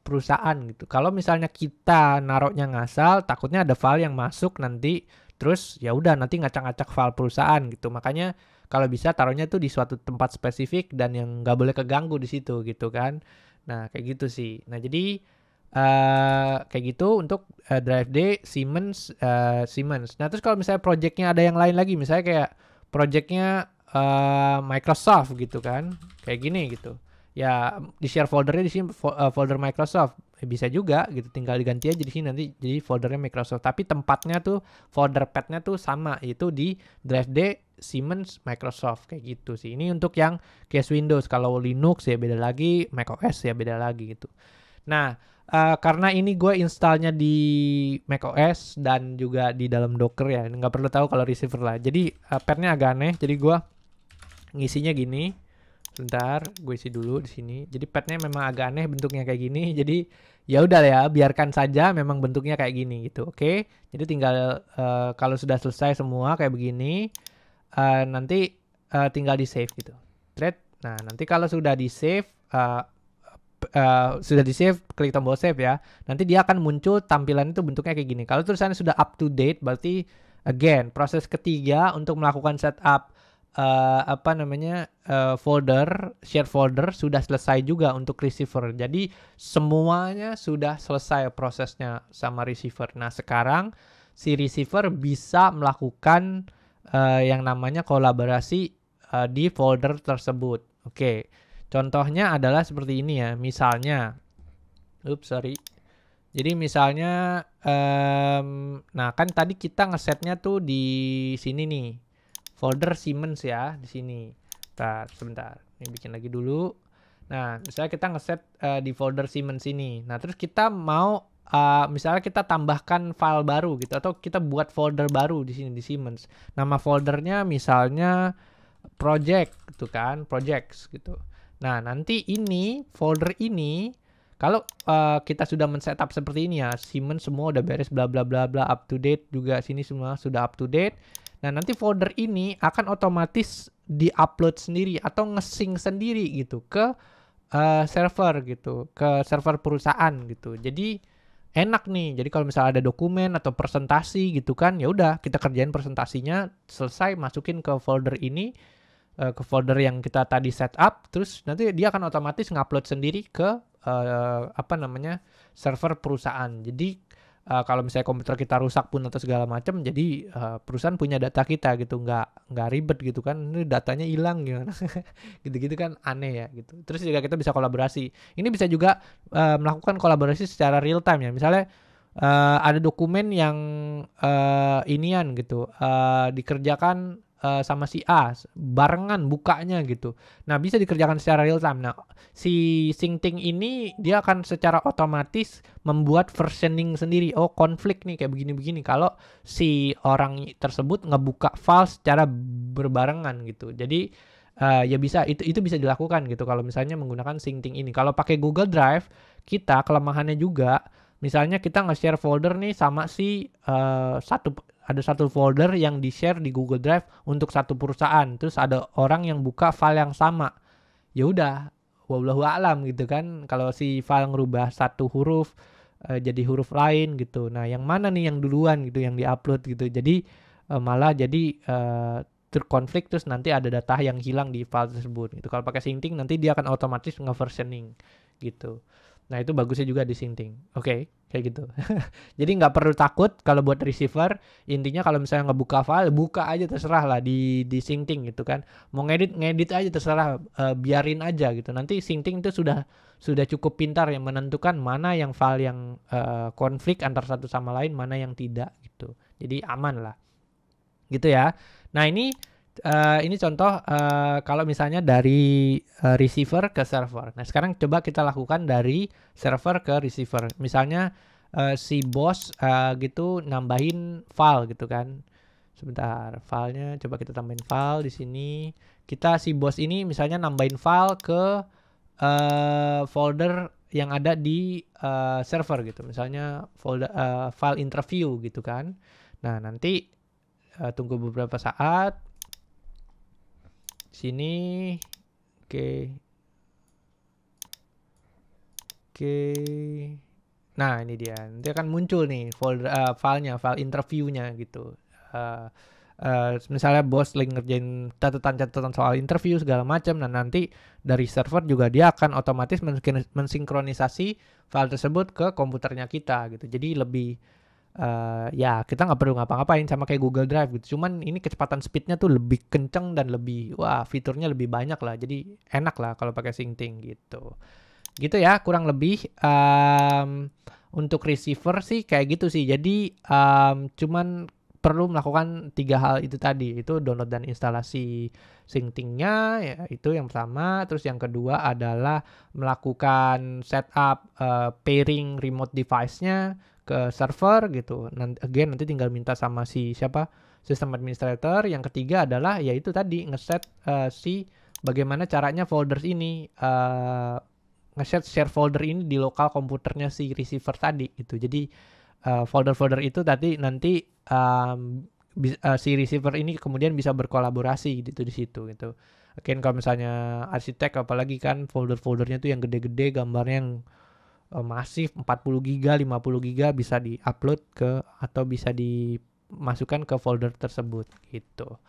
perusahaan gitu. Kalau misalnya kita naruhnya ngasal, takutnya ada file yang masuk nanti, terus ya udah nanti ngacak-ngacak file perusahaan gitu. Makanya kalau bisa taruhnya tuh di suatu tempat spesifik dan yang nggak boleh keganggu di situ gitu kan. Nah, kayak gitu sih. Nah, jadi kayak gitu untuk drive D Siemens. Nah, terus kalau misalnya projectnya ada yang lain lagi, misalnya kayak projectnya Microsoft gitu kan, kayak gini gitu. Ya di share foldernya di sini folder Microsoft bisa juga gitu, tinggal diganti aja di sini nanti jadi foldernya Microsoft. Tapi tempatnya tuh folder pathnya tuh sama, yaitu di drive D Siemens Microsoft kayak gitu sih. Ini untuk yang case Windows. Kalau Linux ya beda lagi, macOS ya beda lagi gitu. Nah, karena ini gue installnya di macOS dan juga di dalam Docker ya, nggak perlu tahu kalau receiver lah. Jadi pathnya agak aneh. Jadi gue ngisinya gini. Bentar, gue isi dulu di sini. Jadi pathnya memang agak aneh bentuknya kayak gini. Jadi ya udah ya, biarkan saja memang bentuknya kayak gini gitu. Oke. Jadi tinggal kalau sudah selesai semua kayak begini, nanti tinggal di save gitu. Thread. Nah, nanti kalau sudah di save, klik tombol save ya. Nanti dia akan muncul tampilan itu bentuknya kayak gini. Kalau tulisannya sudah up to date, berarti again proses ketiga untuk melakukan setup share folder sudah selesai juga untuk receiver. Jadi semuanya sudah selesai prosesnya sama receiver. Nah, sekarang si receiver bisa melakukan yang namanya kolaborasi di folder tersebut. Oke. Contohnya adalah seperti ini ya. Misalnya, jadi misalnya, nah kan tadi kita ngesetnya tuh di sini nih, folder Siemens ya di sini. Sebentar, ini bikin lagi dulu. Nah, misalnya kita ngeset di folder Siemens ini. Nah, terus kita mau misalnya kita tambahkan file baru gitu, atau kita buat folder baru di sini di Siemens. Nama foldernya misalnya project gitu kan, projects gitu. Nah, nanti ini folder ini kalau kita sudah men-setup seperti ini ya, Siemens semua udah beres bla bla bla bla, up to date juga, sini semua sudah up to date. Nah, nanti folder ini akan otomatis di-upload sendiri atau nge-sync sendiri gitu ke server gitu, ke server perusahaan gitu. Jadi enak nih. Jadi kalau misalnya ada dokumen atau presentasi gitu kan, ya udah kita kerjain presentasinya, selesai masukin ke folder ini, ke folder yang kita tadi setup, terus nanti dia akan otomatis ngupload sendiri ke server perusahaan. Jadi kalau misalnya komputer kita rusak pun atau segala macam, jadi perusahaan punya data kita gitu, nggak ribet gitu kan, ini datanya hilang gimana, gitu-gitu kan aneh ya gitu. Terus juga kita bisa kolaborasi. Ini bisa juga melakukan kolaborasi secara real time ya. Misalnya ada dokumen yang inian gitu, dikerjakan sama si A barengan bukanya gitu. Nah, bisa dikerjakan secara real time. Nah, si Syncting ini dia akan secara otomatis membuat versioning sendiri. Oh, konflik nih kayak begini-begini kalau si orang tersebut ngebuka file secara berbarengan gitu. Jadi ya bisa, itu bisa dilakukan gitu kalau misalnya menggunakan Syncting ini. Kalau pakai Google Drive, kita kelemahannya juga misalnya kita nge-share folder nih sama si ada satu folder yang di-share di Google Drive untuk satu perusahaan. Terus ada orang yang buka file yang sama. Ya udah, wallahu a'lam gitu kan. Kalau si file ngerubah satu huruf jadi huruf lain gitu. Nah, yang mana nih yang duluan gitu yang di-upload gitu. Jadi malah jadi terkonflik, terus nanti ada data yang hilang di file tersebut gitu. Kalau pakai Syncting nanti dia akan otomatis nge-versioning gitu. Nah, itu bagusnya juga di Syncting. Oke, kayak gitu. Jadi nggak perlu takut kalau buat receiver. Intinya kalau misalnya ngebuka file, buka aja terserah lah di Syncting gitu kan. Mau ngedit aja terserah, biarin aja gitu. Nanti Syncting itu sudah cukup pintar yang menentukan mana yang file yang konflik antar satu sama lain, mana yang tidak gitu. Jadi aman lah. Gitu ya. Nah, ini contoh kalau misalnya dari receiver ke server. Nah, sekarang coba kita lakukan dari server ke receiver. Misalnya si bos gitu nambahin file gitu kan. Sebentar, filenya coba kita tambahin file di sini. Kita si bos ini misalnya nambahin file ke folder yang ada di server gitu. Misalnya folder file interview gitu kan. Nah, nanti tunggu beberapa saat. Sini. Oke. Nah, ini dia. Nanti akan muncul nih folder filenya, file interviewnya gitu. Misalnya bos lagi ngerjain catatan-catatan soal interview segala macam. Nah, nanti dari server juga dia akan otomatis mensinkronisasi file tersebut ke komputernya kita gitu. Jadi lebih ya kita nggak perlu ngapa-ngapain sama kayak Google Drive gitu. Cuman ini kecepatan speednya tuh lebih kenceng dan lebih fiturnya lebih banyak lah. Jadi enak lah kalau pakai Syncting gitu. Gitu ya kurang lebih. Untuk receiver sih kayak gitu sih. Jadi cuman perlu melakukan 3 hal itu tadi. Itu download dan instalasi Synctingnya ya, itu yang pertama. Terus yang kedua adalah melakukan setup pairing remote device-nya ke server gitu. Nanti tinggal minta sama si siapa sistem administrator. Yang ketiga adalah yaitu tadi ngeset si bagaimana caranya folders ini nge-set share folder ini di lokal komputernya si receiver tadi gitu. Jadi folder-folder itu tadi nanti si receiver ini kemudian bisa berkolaborasi gitu di situ gitu. Mungkin kalau misalnya arsitek apalagi kan folder-foldernya tuh yang gede-gede gambarnya yang masif 40 GB, 50 GB bisa di-upload ke atau bisa dimasukkan ke folder tersebut gitu.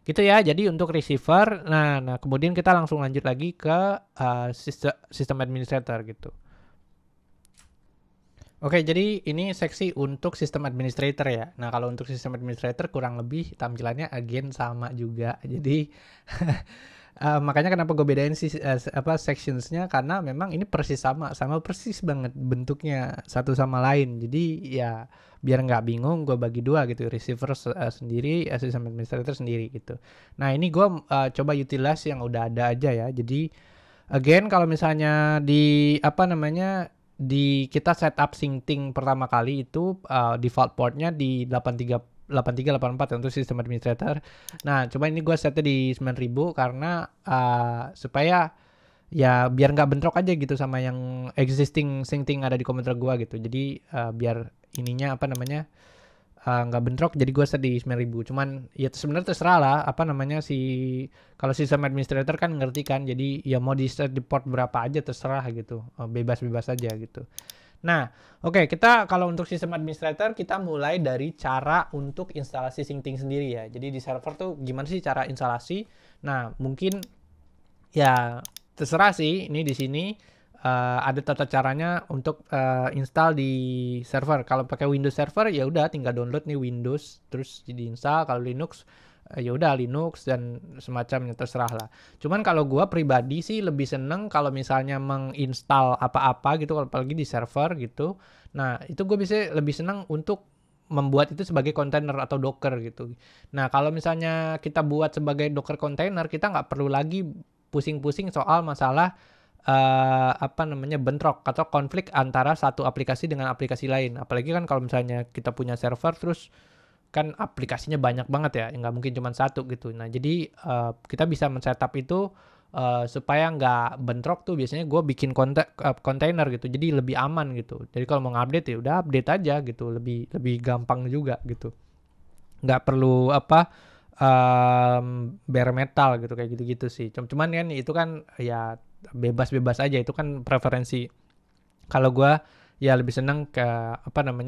Gitu ya. Jadi untuk receiver, nah kemudian kita langsung lanjut lagi ke sistem administrator gitu. Oke, jadi ini seksi untuk sistem administrator ya. Nah, kalau untuk sistem administrator kurang lebih tampilannya again sama juga. Jadi makanya kenapa gue bedain sectionsnya karena memang ini persis sama persis banget bentuknya satu sama lain. Jadi ya biar nggak bingung gue bagi dua gitu, receiver sendiri, sistem administrator sendiri gitu. Nah ini gue coba utilize yang udah ada aja ya. Jadi again kalau misalnya di kita setup Syncting pertama kali itu default portnya di 8384 untuk sistem administrator. Nah, coba ini gue setnya di 9000 karena supaya ya biar nggak bentrok aja gitu sama yang existing Syncting ada di komputer gue gitu. Jadi biar ininya nggak bentrok, jadi gue set di 9000. Cuman ya sebenarnya terserah lah kalau sistem administrator kan ngerti kan, jadi ya mau di set di port berapa aja terserah gitu, bebas-bebas aja gitu. Nah, oke, kita kalau untuk sistem administrator kita mulai dari cara untuk instalasi Syncting sendiri ya. Jadi di server tuh gimana sih cara instalasi? Nah, mungkin ya terserah sih ini di sini. Ada tata caranya untuk install di server. Kalau pakai Windows server ya udah tinggal download nih Windows terus diinstal. Kalau Linux ya udah Linux dan semacamnya terserah lah. Cuman kalau gua pribadi sih lebih seneng kalau misalnya menginstal apa-apa gitu, apalagi di server gitu. Nah itu gue bisa lebih seneng untuk membuat itu sebagai kontainer atau Docker gitu. Nah kalau misalnya kita buat sebagai Docker container, kita nggak perlu lagi pusing-pusing soal masalah bentrok atau konflik antara satu aplikasi dengan aplikasi lain. Apalagi kan kalau misalnya kita punya server terus kan aplikasinya banyak banget ya, nggak mungkin cuma satu gitu. Nah jadi kita bisa men-setup itu supaya nggak bentrok tuh biasanya gue bikin kontainer gitu, jadi lebih aman gitu. Jadi kalau mau ngupdate ya udah update aja gitu, lebih gampang juga gitu. Nggak perlu bare metal gitu kayak gitu-gitu sih. Cuman kan itu kan ya bebas-bebas aja, itu kan preferensi. Kalau gue ya lebih seneng ke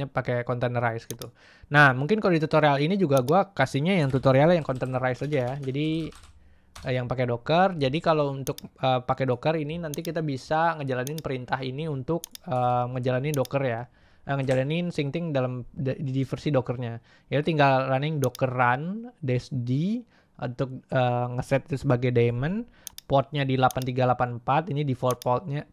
pakai containerize gitu. Nah mungkin kalau di tutorial ini juga gue kasihnya yang tutorialnya yang containerize aja ya. Jadi yang pakai Docker. Jadi kalau untuk pakai Docker ini nanti kita bisa ngejalanin perintah ini untuk ngejalanin Docker ya. Ngejalanin Syncting di versi Dockernya. Ya tinggal running docker run -d untuk ngeset itu sebagai daemon. Portnya di 8384, ini default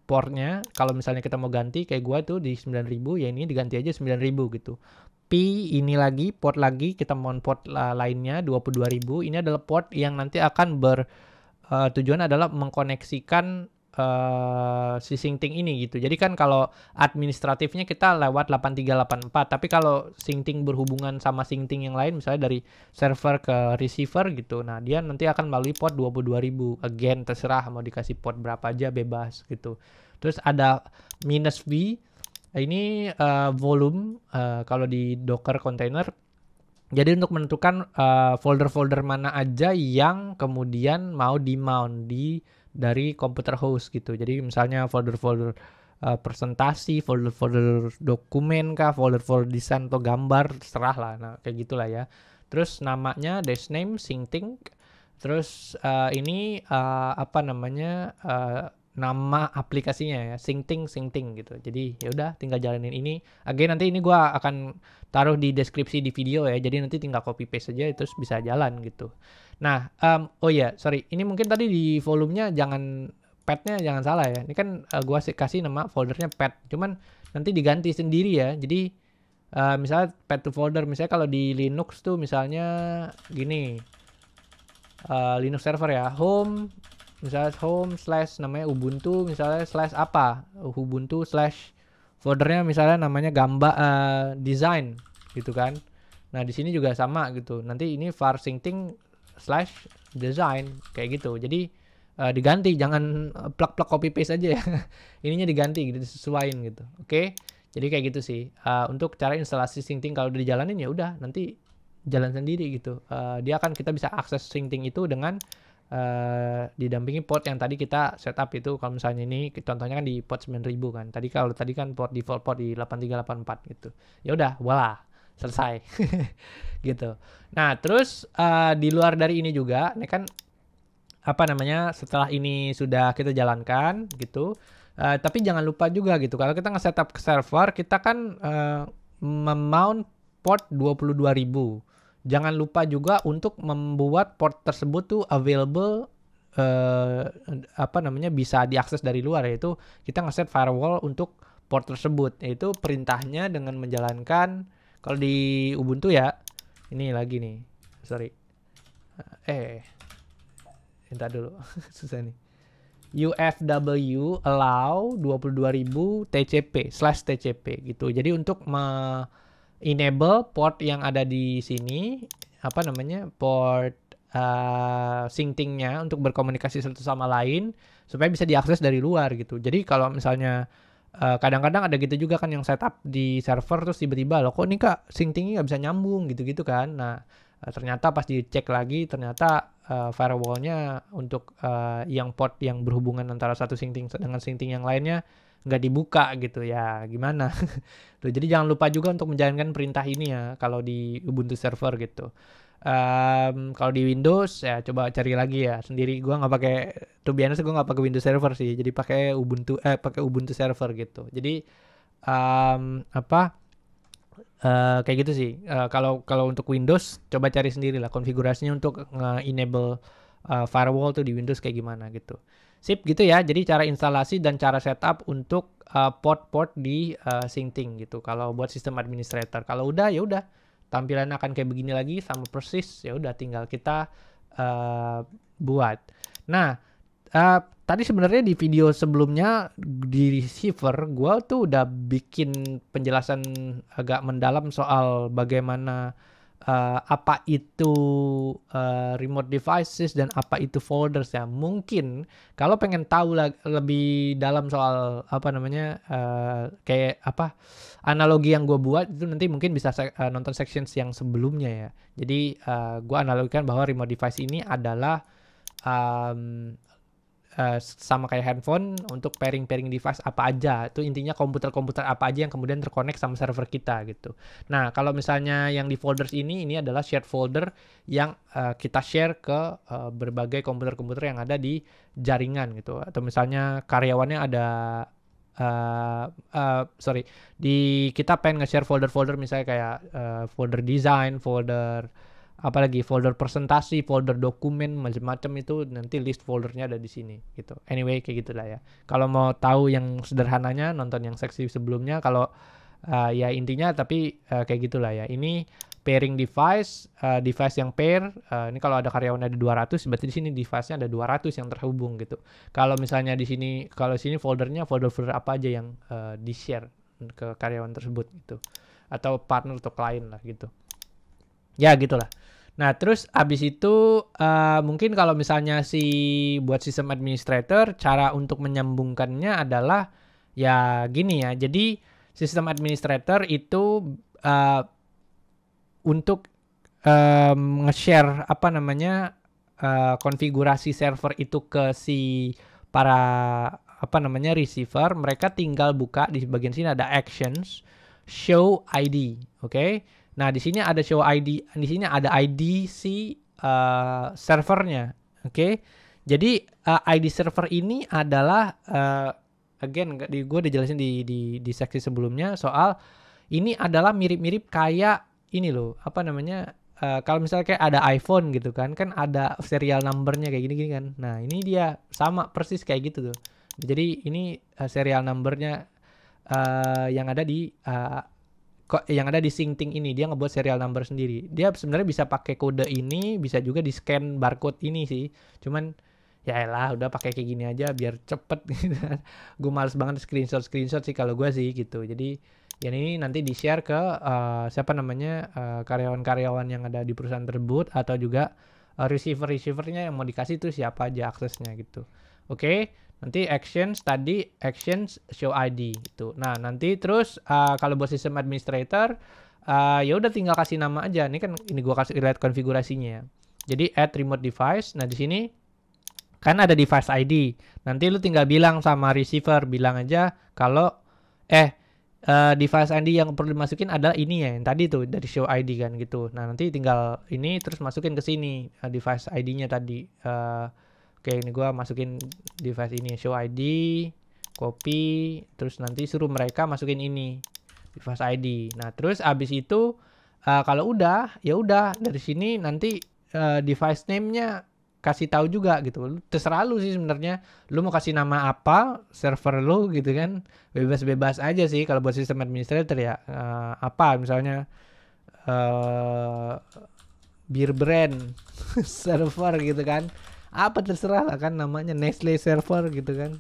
portnya. Kalau misalnya kita mau ganti kayak gua tuh di 9000, ya ini diganti aja 9000 gitu. P ini lagi port lagi, kita mau port lainnya 22000. Ini adalah port yang nanti akan tujuan adalah mengkoneksikan si syncing ini gitu. Jadi kan kalau administratifnya kita lewat 8384, tapi kalau syncing berhubungan sama syncing yang lain misalnya dari server ke receiver gitu. Nah, dia nanti akan melalui port 22.000. Again, terserah mau dikasih port berapa aja bebas gitu. Terus ada -v. Ini volume kalau di Docker container. Jadi untuk menentukan folder-folder mana aja yang kemudian mau di-mount dari komputer host gitu. Jadi misalnya folder-folder presentasi, folder-folder dokumen kah, folder-folder desain atau gambar, terserah lah. Nah, kayak gitulah ya. Terus namanya dash name syncting. Terus ini apa namanya nama aplikasinya ya, syncting gitu. Jadi ya udah tinggal jalanin ini. Again nanti ini gua akan taruh di deskripsi di video ya. Jadi nanti tinggal copy paste aja terus bisa jalan gitu. Nah, oh ya, sorry. Ini mungkin tadi di volumenya path-nya jangan salah ya. Ini kan gua kasih nama foldernya path. Cuman nanti diganti sendiri ya. Jadi misalnya path to folder, misalnya kalau di Linux tuh misalnya gini. Linux server ya, home misalnya home / namanya Ubuntu misalnya / apa Ubuntu / foldernya misalnya namanya gambar design gitu kan. Nah di sini juga sama gitu, nanti ini var syncting / design kayak gitu. Jadi diganti, jangan plug copy paste aja ya. Ininya diganti gitu, disesuaiin gitu. Oke. Jadi kayak gitu sih untuk cara instalasi syncting. Kalau udah dijalanin ya udah nanti jalan sendiri gitu. Kita bisa akses syncting itu dengan didampingi port yang tadi kita setup itu. Kalau misalnya ini contohnya kan di port 9000 kan. Tadi kan port default port di 8384 gitu. Ya udah, voila, selesai. Gitu. Nah, terus di luar dari ini juga, ini kan apa namanya, setelah ini sudah kita jalankan gitu. Tapi jangan lupa juga gitu. Kalau kita nge-setup ke server, kita kan memount port 22.000. Jangan lupa juga untuk membuat port tersebut tuh available bisa diakses dari luar, yaitu kita ngeset firewall untuk port tersebut. Yaitu perintahnya dengan menjalankan, kalau di Ubuntu ya, ini lagi nih, sorry. Entar dulu, susah nih. UFW allow 22.000 TCP/TCP gitu. Jadi untuk enable port yang ada di sini, port synctingnya untuk berkomunikasi satu sama lain supaya bisa diakses dari luar gitu. Jadi kalau misalnya kadang-kadang ada gitu juga kan yang setup di server terus tiba-tiba loh kok ini kak synctingnya nggak bisa nyambung gitu-gitu kan. Nah ternyata pas dicek lagi ternyata firewallnya untuk yang port yang berhubungan antara satu syncting dengan syncting yang lainnya nggak dibuka gitu ya, gimana. Tuh, jadi jangan lupa juga untuk menjalankan perintah ini ya kalau di Ubuntu server gitu. Kalau di Windows ya coba cari lagi ya sendiri. Gua nggak pakai, to be honest, gua nggak pakai Windows server sih, jadi pakai Ubuntu server gitu. Jadi kayak gitu sih. Kalau untuk Windows coba cari sendiri lah konfigurasinya untuk enable firewall tuh di Windows kayak gimana gitu. Sip gitu ya. Jadi cara instalasi dan cara setup untuk port-port di syncting gitu. Kalau buat sistem administrator, kalau udah ya udah tampilan akan kayak begini lagi sama persis. Ya udah tinggal kita buat. Nah, tadi sebenarnya di video sebelumnya di receiver gua tuh udah bikin penjelasan agak mendalam soal bagaimana apa itu remote devices dan apa itu folders ya. Mungkin kalau pengen tahu lebih dalam soal kayak apa analogi yang gue buat itu, nanti mungkin bisa nonton sections yang sebelumnya ya. Jadi gue analogikan bahwa remote device ini adalah sama kayak handphone untuk pairing device apa aja. Itu intinya komputer-komputer apa aja yang kemudian terkonek sama server kita gitu. Nah, kalau misalnya yang di folders ini adalah shared folder yang kita share ke berbagai komputer-komputer yang ada di jaringan gitu. Atau misalnya karyawannya ada kita pengen nge-share folder-folder misalnya kayak folder design, folder apalagi folder presentasi, folder dokumen, macam-macam, itu nanti list foldernya ada di sini gitu. Anyway kayak gitulah ya. Kalau mau tahu yang sederhananya nonton yang seksi sebelumnya. Kalau ya intinya tapi kayak gitulah ya. Ini pairing device, device yang pair, ini kalau ada karyawan ada 200, berarti di sini device-nya ada 200 yang terhubung gitu. Kalau misalnya di sini, kalau sini foldernya folder apa aja yang di-share ke karyawan tersebut gitu. Atau partner atau klien lah gitu. Ya gitulah. Nah terus abis itu mungkin kalau misalnya buat sistem administrator, cara untuk menyambungkannya adalah ya gini ya. Jadi sistem administrator itu untuk nge-share apa namanya konfigurasi server itu ke para apa namanya receiver, mereka tinggal buka di bagian sini ada actions, show ID, oke? Nah di sini ada show ID, di sini ada ID servernya, oke? Jadi ID server ini adalah again gue udah jelasin di seksi sebelumnya soal ini adalah mirip-mirip kayak ini loh, apa namanya, kalau misalnya kayak ada iPhone gitu kan ada serial numbernya kayak gini-gini kan. Nah ini dia sama persis kayak gitu tuh. Jadi ini serial numbernya yang ada di Syncting ini, dia ngebuat serial number sendiri. Dia sebenarnya bisa pakai kode ini, bisa juga di scan barcode ini sih. Cuman ya elah udah pakai kayak gini aja biar cepet gitu. Gue males banget screenshot sih kalau gue sih gitu. Jadi yang ini nanti di-share ke siapa namanya karyawan-karyawan yang ada di perusahaan tersebut atau juga receiver-receivernya yang mau dikasih itu siapa aja aksesnya gitu. Oke, nanti actions show ID gitu. Nah, nanti terus kalau buat sistem administrator ya udah tinggal kasih nama aja. Ini kan ini gua kasih lihat konfigurasinya ya. Jadi add remote device. Nah, di sini kan ada device ID. Nanti lu tinggal bilang sama receiver, bilang aja kalau device ID yang perlu dimasukin adalah ini ya, yang tadi tuh dari show ID kan gitu. Nah nanti tinggal ini terus masukin ke sini device ID-nya tadi. Oke, ini gua masukin device ini show ID, copy, terus nanti suruh mereka masukin ini device ID. Nah terus abis itu kalau udah ya udah dari sini nanti device name-nya kasih tahu juga gitu. Terserah lu sih sebenarnya. Lu mau kasih nama apa server lu gitu kan. Bebas-bebas aja sih kalau buat sistem administrator ya. Apa misalnya beer brand server gitu kan. Apa terserah lah kan namanya Nestle server gitu kan.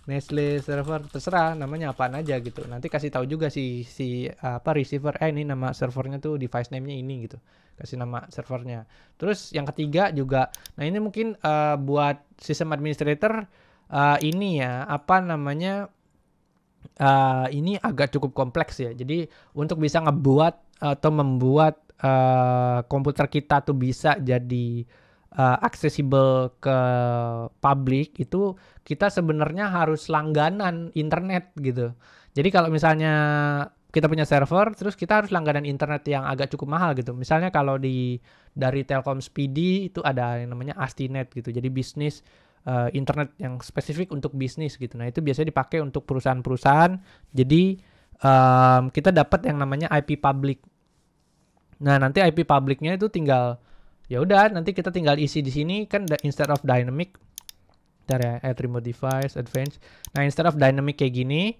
Nestle server terserah namanya apaan aja gitu. Nanti kasih tahu juga receiver ini nama servernya tuh device name-nya ini gitu. Kasih nama servernya. Terus yang ketiga juga, nah ini mungkin buat sistem administrator ini ya apa namanya ini agak cukup kompleks ya. Jadi untuk bisa ngebuat atau membuat komputer kita tuh bisa jadi accessible ke publik itu kita sebenarnya harus langganan internet gitu. Jadi kalau misalnya kita punya server terus kita harus langganan internet yang agak cukup mahal gitu. Misalnya kalau dari Telkom Speedy itu ada yang namanya AstiNet gitu. Jadi bisnis internet yang spesifik untuk bisnis gitu. Nah, itu biasanya dipakai untuk perusahaan-perusahaan. Jadi kita dapat yang namanya IP public. Nah, nanti IP publicnya itu tinggal ya udah nanti kita tinggal isi di sini kan instead of dynamic ntar ya add remote device advanced. Nah instead of dynamic kayak gini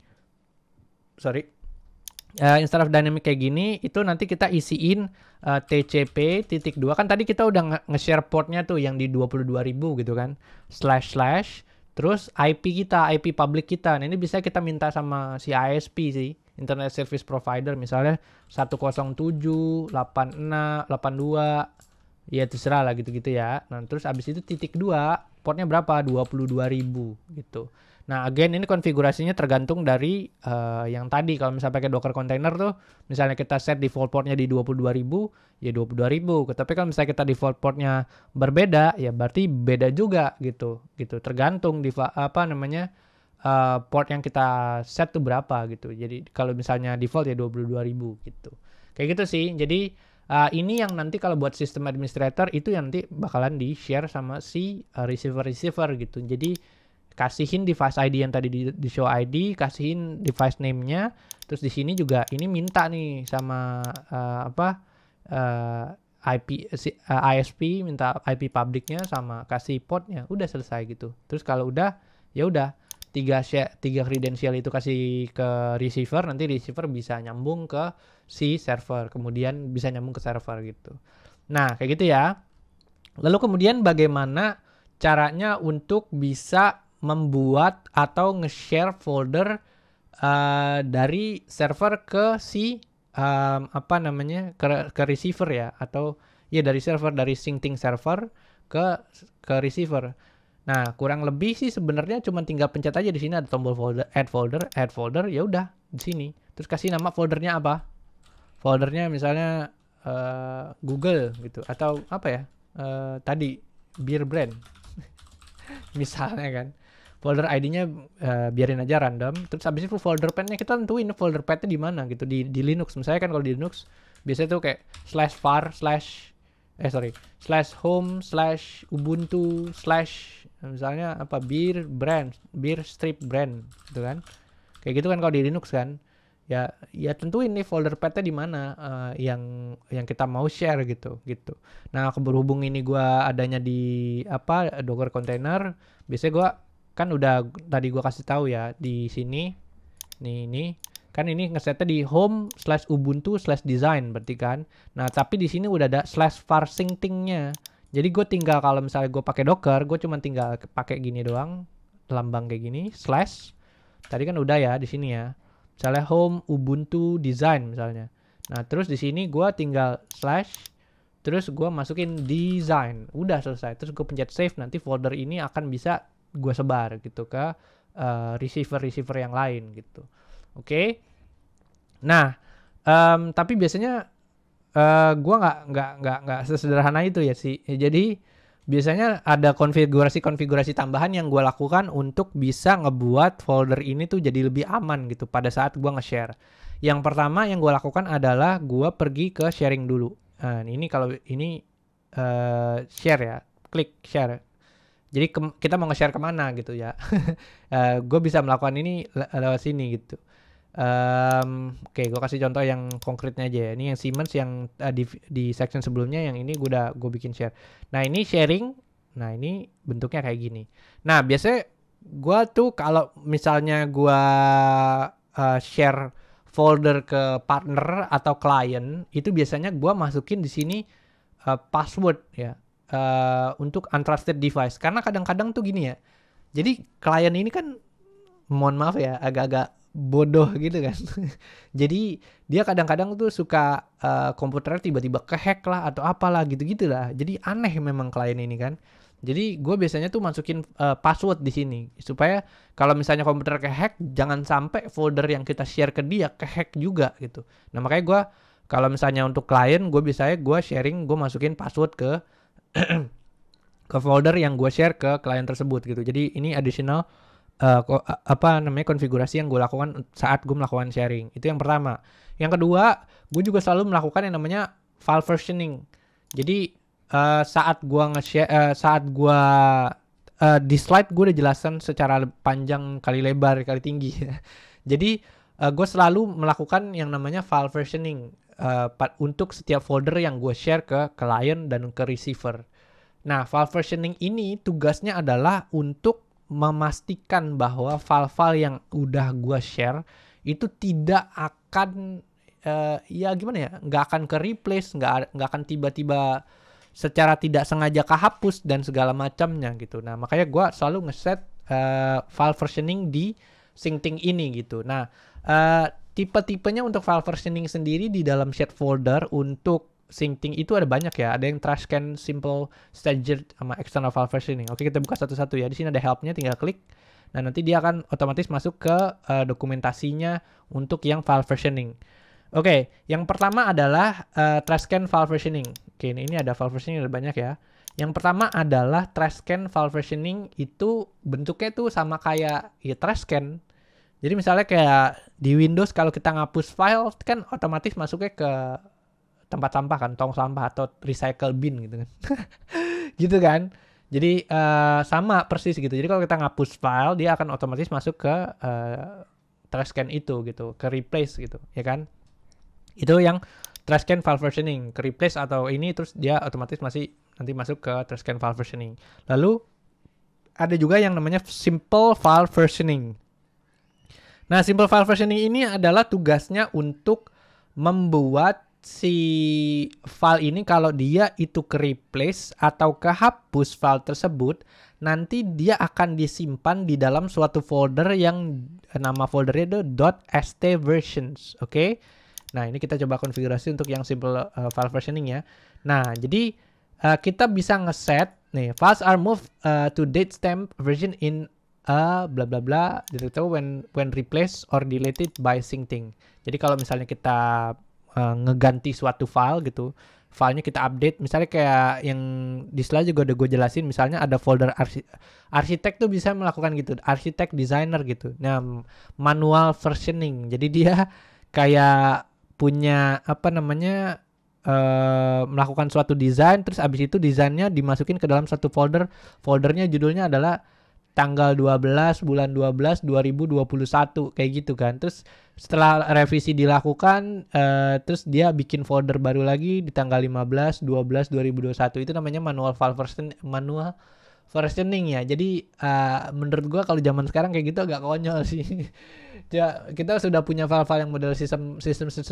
instead of dynamic kayak gini itu nanti kita isiin TCP.2 kan tadi kita udah nge-share portnya tuh yang di 22.000 gitu kan // terus IP public kita. Nah ini bisa kita minta sama si ISP sih, Internet Service Provider, misalnya 107.86.82 ya terserah lah gitu-gitu ya. Nah terus abis itu .2 portnya berapa? 22.000 gitu. Nah again ini konfigurasinya tergantung dari yang tadi. Kalau misalnya pakai Docker container tuh misalnya kita set default portnya di 22.000 ya 22.000. Tapi kalau misalnya kita default portnya berbeda ya berarti beda juga gitu. Tergantung port yang kita set tuh berapa gitu. Jadi kalau misalnya default ya 22.000 gitu. Kayak gitu sih. Jadi ini yang nanti kalau buat sistem administrator itu yang nanti bakalan di-share sama si receiver gitu. Jadi kasihin device ID yang tadi di show ID, kasihin device name-nya, terus di sini juga ini minta nih sama ISP minta IP publicnya sama kasih portnya, udah selesai gitu. Terus kalau udah ya udah tiga kredensial itu kasih ke receiver, nanti receiver bisa nyambung ke si server, kemudian bisa nyambung ke server gitu. Nah, kayak gitu ya. Lalu kemudian bagaimana caranya untuk bisa membuat atau nge-share folder dari server ke si apa namanya, ke receiver ya, atau ya dari server, dari syncing server ke receiver. Nah, kurang lebih sih sebenarnya cuma tinggal pencet aja di sini ada tombol folder, add folder, ya udah di sini. Terus kasih nama foldernya apa? Foldernya misalnya Google gitu, atau apa ya? Tadi beer brand misalnya kan. Folder ID-nya biarin aja random. Terus habis itu folder path-nya kita tentuin folder path-nya di mana gitu, di Linux. Misalnya kan kalau di Linux biasanya tuh kayak /var/ /home/ubuntu/ misalnya apa, beer strip brand gitu kan. Kayak gitu kan kalau di Linux kan. Ya tentuin nih folder path-nya di mana yang kita mau share gitu. Nah, berhubung ini gua adanya di apa, Docker container, biasanya gua kan udah tadi gua kasih tahu ya di sini. Nih ini kan ini ngesetnya di home/ubuntu/design berarti kan. Nah, tapi di sini udah ada /var syncing-nya. Jadi gue tinggal kalau misalnya gue pakai Docker, gue cuma tinggal pakai gini doang, lambang kayak gini, /. Tadi kan udah ya di sini ya. Misalnya home ubuntu design misalnya. Nah, terus di sini gue tinggal /, terus gue masukin design. Udah selesai. Terus gue pencet save, nanti folder ini akan bisa gue sebar gitu ke receiver yang lain gitu. Oke. Nah, tapi biasanya gue nggak sesederhana itu ya sih. Jadi biasanya ada konfigurasi tambahan yang gue lakukan untuk bisa ngebuat folder ini tuh jadi lebih aman gitu pada saat gue nge-share. Yang pertama yang gue lakukan adalah gue pergi ke sharing dulu. Nah, ini kalau ini share ya, klik share. Jadi kita mau nge-share kemana gitu ya. Gue bisa melakukan ini lewat sini gitu. Oke, gue kasih contoh yang konkretnya aja ya. Ini yang Siemens yang di section sebelumnya, yang ini gue bikin share. Nah, ini sharing. Nah, ini bentuknya kayak gini. Nah, biasanya gue tuh kalau misalnya gue share folder ke partner atau klien, itu biasanya gue masukin di sini password ya, untuk untrusted device. Karena kadang-kadang tuh gini ya. Jadi klien ini kan, mohon maaf ya, agak-agak bodoh gitu kan. Jadi dia kadang-kadang tuh suka komputernya tiba-tiba kehack lah atau apalah gitu-gitu lah. Jadi aneh memang klien ini kan. Jadi gue biasanya tuh masukin password di sini supaya kalau misalnya komputer kehack, jangan sampai folder yang kita share ke dia kehack juga gitu. Nah, makanya gue kalau misalnya untuk klien, gue biasanya gue sharing, gue masukin password ke ke folder yang gue share ke klien tersebut gitu. Jadi ini additional konfigurasi yang gue lakukan saat gue melakukan sharing. Itu yang pertama. Yang kedua, gue juga selalu melakukan yang namanya file versioning. Jadi saat gue nge-share, saat gue di slide gue udah jelasin secara panjang kali lebar kali tinggi. Jadi gue selalu melakukan yang namanya file versioning untuk setiap folder yang gue share ke klien dan ke receiver. Nah, file versioning ini tugasnya adalah untuk memastikan bahwa file-file yang udah gue share itu tidak akan ya gimana ya, nggak akan ke replace, nggak akan tiba-tiba secara tidak sengaja kehapus dan segala macamnya gitu. Nah, makanya gue selalu ngeset file versioning di syncing ini gitu. Nah, tipe-tipenya untuk file versioning sendiri di dalam shared folder untuk syncing itu ada banyak ya. Ada yang trash can, simple, staggered, sama external file versioning. Oke, kita buka satu-satu ya. Di sini ada help-nya, tinggal klik. Nah, nanti dia akan otomatis masuk ke dokumentasinya untuk yang file versioning. Oke, yang pertama adalah trash can file versioning. Oke, ini ada file versioning ada banyak ya. Yang pertama adalah trash can file versioning, itu bentuknya tuh sama kayak ya trash can. Jadi misalnya kayak di Windows kalau kita ngapus file kan otomatis masuknya ke tempat sampah kan, tong sampah atau recycle bin gitu kan. Gitu kan. Jadi sama persis gitu. Jadi kalau kita ngapus file, dia akan otomatis masuk ke trash can itu gitu, ke replace gitu, ya kan? Itu yang trash can file versioning, ke replace atau ini terus dia otomatis masih nanti masuk ke trash can file versioning. Lalu ada juga yang namanya simple file versioning. Nah, simple file versioning ini adalah tugasnya untuk membuat si file ini kalau dia itu ke replace atau kehapus file tersebut, nanti dia akan disimpan di dalam suatu folder yang nama foldernya itu .stversions, oke? Nah, ini kita coba konfigurasi untuk yang simple file versioning ya. Nah, jadi kita bisa ngeset nih, files are moved to datestamp version in bla bla bla directory when replaced or deleted by syncing. Jadi kalau misalnya kita ngeganti suatu file gitu, filenya kita update, misalnya kayak yang di slide juga udah gue jelasin, misalnya ada folder arsitek tuh bisa melakukan gitu, arsitek designer gitu. Nah, manual versioning, jadi dia kayak punya apa namanya melakukan suatu desain, terus abis itu desainnya dimasukin ke dalam satu foldernya judulnya adalah tanggal 12 bulan 12 2021 kayak gitu kan. Terus setelah revisi dilakukan terus dia bikin folder baru lagi di tanggal 15 12 2021. Itu namanya manual versioning ya. Jadi menurut gua kalau zaman sekarang kayak gitu agak konyol sih. Ya, kita sudah punya file-file yang model sistem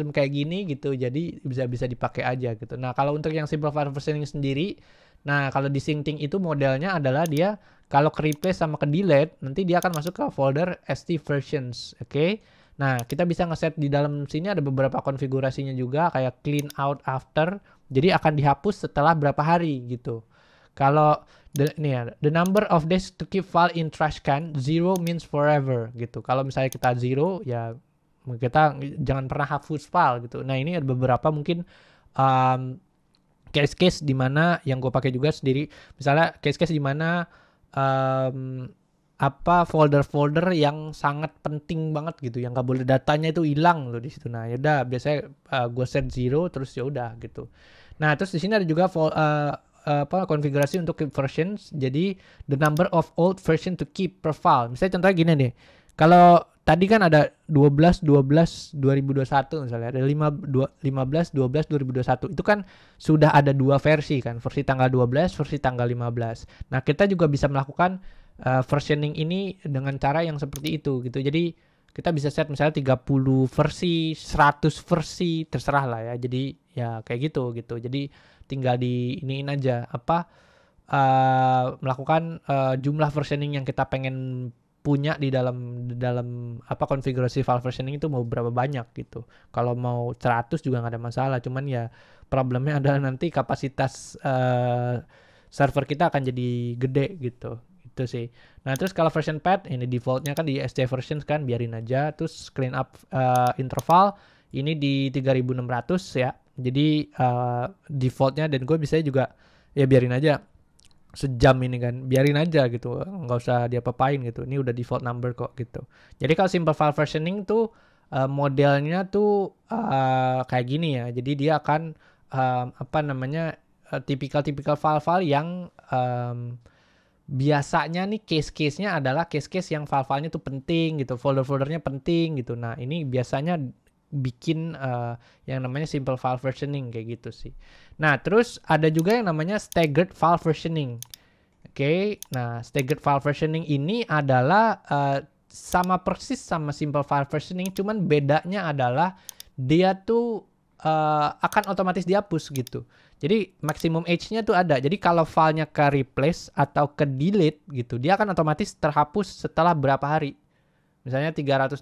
kayak gini gitu. Jadi bisa dipakai aja gitu. Nah, kalau untuk yang simple file versioning sendiri, nah kalau di syncing itu modelnya adalah dia kalau ke replace sama ke delete, nanti dia akan masuk ke folder stversions, oke? Nah, kita bisa ngeset di dalam sini ada beberapa konfigurasinya juga kayak clean out after, jadi akan dihapus setelah berapa hari gitu. Kalau the number of days to keep file in trash can, 0 means forever gitu. Kalau misalnya kita 0 ya kita jangan pernah hapus file gitu. Nah, ini ada beberapa mungkin case-case di mana yang gue pakai juga sendiri. Misalnya case-case di mana apa folder-folder yang sangat penting banget gitu, yang nggak boleh datanya itu hilang loh di situ. Nah, ya udah biasanya gue set 0 terus ya udah gitu. Nah, terus di sini ada juga konfigurasi untuk keep versions. Jadi the number of old version to keep per file. Misalnya contohnya gini nih. Kalau tadi kan ada 12 12 2021 misalnya, ada 15 12 2021. Itu kan sudah ada dua versi kan, versi tanggal 12, versi tanggal 15. Nah, kita juga bisa melakukan versioning ini dengan cara yang seperti itu gitu. Jadi kita bisa set misalnya 30 versi, 100 versi, terserah lah ya. Jadi ya kayak gitu. Jadi tinggal di iniin aja apa melakukan jumlah versioning yang kita pengen punya di dalam apa konfigurasi file versioning itu mau berapa banyak gitu. Kalau mau 100 juga nggak ada masalah, cuman ya problemnya adalah nanti kapasitas server kita akan jadi gede gitu. Itu sih. Nah, terus kalau version path ini defaultnya kan di SC versions kan, biarin aja. Terus clean up interval ini di 3600 ya. Jadi defaultnya, dan gue bisa juga ya biarin aja sejam ini kan, biarin aja gitu, nggak usah diapa-apain gitu, ini udah default number kok gitu. Jadi kalau simple file versioning tuh modelnya tuh kayak gini ya, jadi dia akan apa namanya tipikal file-file yang biasanya nih case-case-nya adalah case-case yang file-filenya tuh penting gitu, folder-foldernya penting gitu. Nah, ini biasanya bikin yang namanya simple file versioning kayak gitu sih. Nah, terus ada juga yang namanya staggered file versioning. Oke, nah staggered file versioning ini adalah sama persis sama simple file versioning, cuman bedanya adalah dia tuh akan otomatis dihapus gitu. Jadi maximum age-nya tuh ada. Jadi kalau filenya ke replace atau ke delete gitu, dia akan otomatis terhapus setelah berapa hari. Misalnya 365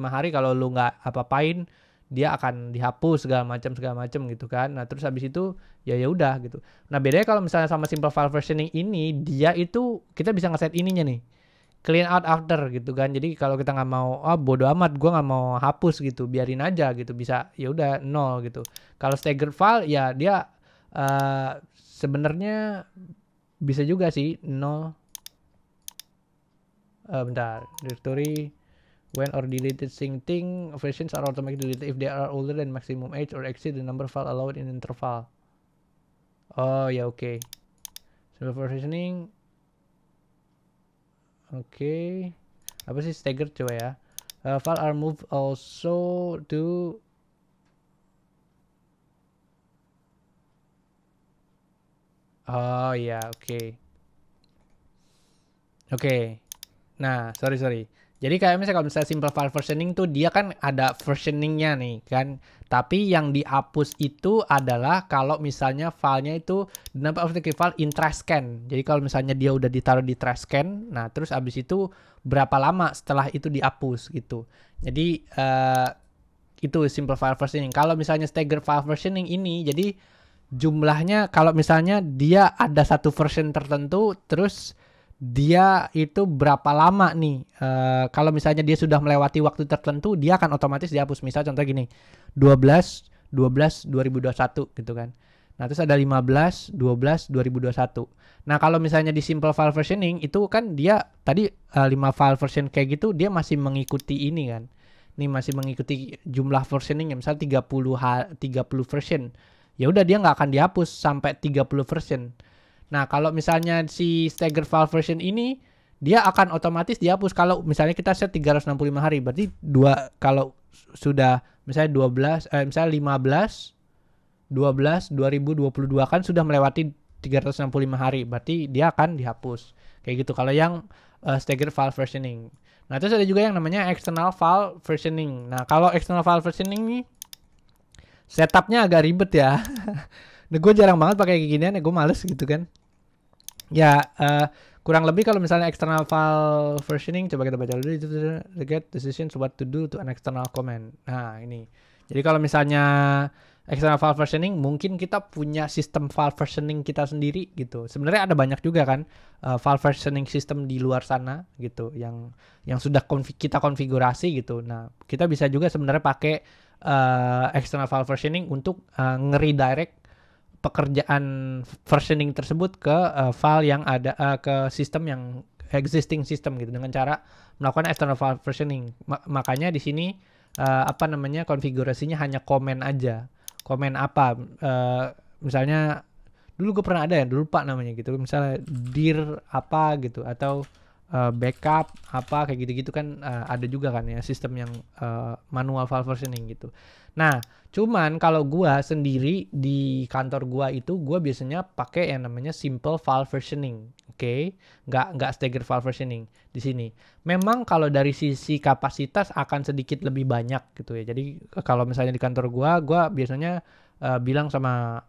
hari kalau lu nggak apa-apain, dia akan dihapus segala macam gitu kan. Nah, terus habis itu ya udah gitu. Nah, bedanya kalau misalnya sama simple file versioning ini, dia itu kita bisa ngeset ininya nih. Clean out after gitu kan. Jadi kalau kita nggak mau, bodo amat, gue nggak mau hapus gitu, biarin aja gitu, bisa ya udah 0 gitu. Kalau staggered file ya dia sebenarnya bisa juga sih 0. Bentar, directory when or deleted syncing versions are automatically deleted if they are older than maximum age or exceed the number of file allowed in interval. Oh ya, oke. Simple versioning. Oke. Apa sih staggered coba ya? File are moved also to oh ya, oke. Oke. Nah, sorry. Jadi kayak misalnya kalau misalnya simple file versioning tuh dia kan ada versioningnya nih kan. Tapi yang dihapus itu adalah kalau misalnya filenya itu the number of the file in trash can. Jadi kalau misalnya dia udah ditaruh di trash can, nah terus abis itu berapa lama setelah itu dihapus gitu. Jadi itu simple file versioning. Kalau misalnya staggered file versioning ini, jadi jumlahnya kalau misalnya dia ada satu version tertentu, terus dia itu berapa lama nih, kalau misalnya dia sudah melewati waktu tertentu dia akan otomatis dihapus. Misal contoh gini, 12/12/2021 gitu kan. Nah terus ada 15/12/2021. Nah kalau misalnya di simple file versioning itu kan dia tadi 5 file version kayak gitu, dia masih mengikuti ini kan. Ini masih mengikuti jumlah versioning ya, misal 30 version. Ya udah dia nggak akan dihapus sampai 30 version. Nah, kalau misalnya si stagger file version ini dia akan otomatis dihapus kalau misalnya kita set 365 hari. Berarti kalau sudah misalnya 15/12/2022 kan sudah melewati 365 hari. Berarti dia akan dihapus. Kayak gitu kalau yang stagger file versioning. Nah, terus ada juga yang namanya external file versioning. Nah, kalau external file versioning ini setupnya agak ribet ya. Nah, gue jarang banget pakai kayak ginian ya, gue males gitu kan. Ya, kurang lebih kalau misalnya external file versioning, coba kita baca dulu itu get decisions what to do to an external command. Nah, ini. Jadi kalau misalnya external file versioning, mungkin kita punya sistem file versioning kita sendiri gitu. Sebenarnya ada banyak juga kan file versioning system di luar sana gitu yang sudah kita konfigurasi gitu. Nah, kita bisa juga sebenarnya pakai external file versioning untuk nge-redirect pekerjaan versioning tersebut ke file yang ada ke sistem yang existing system gitu dengan cara melakukan external file versioning. Makanya di sini konfigurasinya hanya comment aja. Comment apa? Misalnya dulu gue pernah ada ya, lupa namanya gitu. Misalnya dir apa gitu atau backup apa kayak gitu-gitu kan ada juga kan ya sistem yang manual file versioning gitu. Nah, cuman kalau gua sendiri di kantor gua itu gua biasanya pakai yang namanya simple file versioning. Oke, nggak staggered file versioning di sini. Memang kalau dari sisi kapasitas akan sedikit lebih banyak gitu ya. Jadi kalau misalnya di kantor gua biasanya bilang sama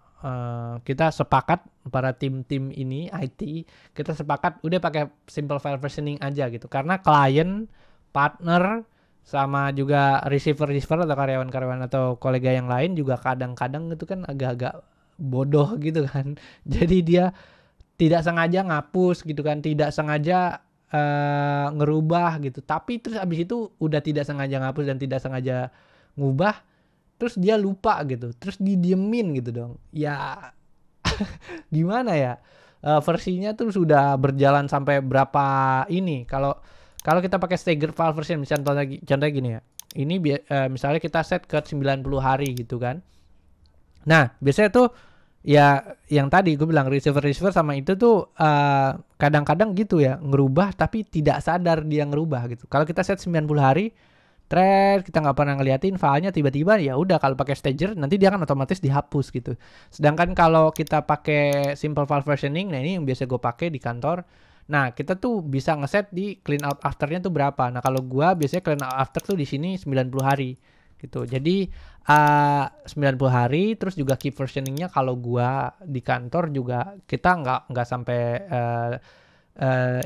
kita sepakat para tim-tim ini IT, kita sepakat udah pakai simple file versioning aja gitu. Karena klien, partner, sama juga receiver atau karyawan-karyawan atau kolega yang lain juga kadang-kadang itu kan agak-agak bodoh gitu kan. Jadi dia tidak sengaja ngapus gitu kan, tidak sengaja ngerubah gitu. Tapi terus abis itu udah tidak sengaja ngapus dan tidak sengaja ngubah, terus dia lupa gitu, terus didiemin gitu dong. Ya gimana ya? Versinya tuh sudah berjalan sampai berapa ini. Kalau kita pakai staggered file version, misalnya contohnya gini ya. Ini misalnya kita set ke 90 hari gitu kan. Nah, biasanya tuh ya yang tadi gue bilang receiver sama itu tuh kadang-kadang gitu ya, ngerubah tapi tidak sadar dia ngerubah gitu. Kalau kita set 90 hari, kita nggak pernah ngeliatin filenya, tiba-tiba ya udah kalau pakai stager nanti dia akan otomatis dihapus gitu. Sedangkan kalau kita pakai simple file versioning, nah ini yang biasa gue pakai di kantor. Nah kita tuh bisa ngeset di clean out afternya tuh berapa. Nah kalau gue biasanya clean out after tuh di sini 90 hari gitu. Jadi 90 hari, terus juga keep versioningnya kalau gue di kantor juga kita nggak sampai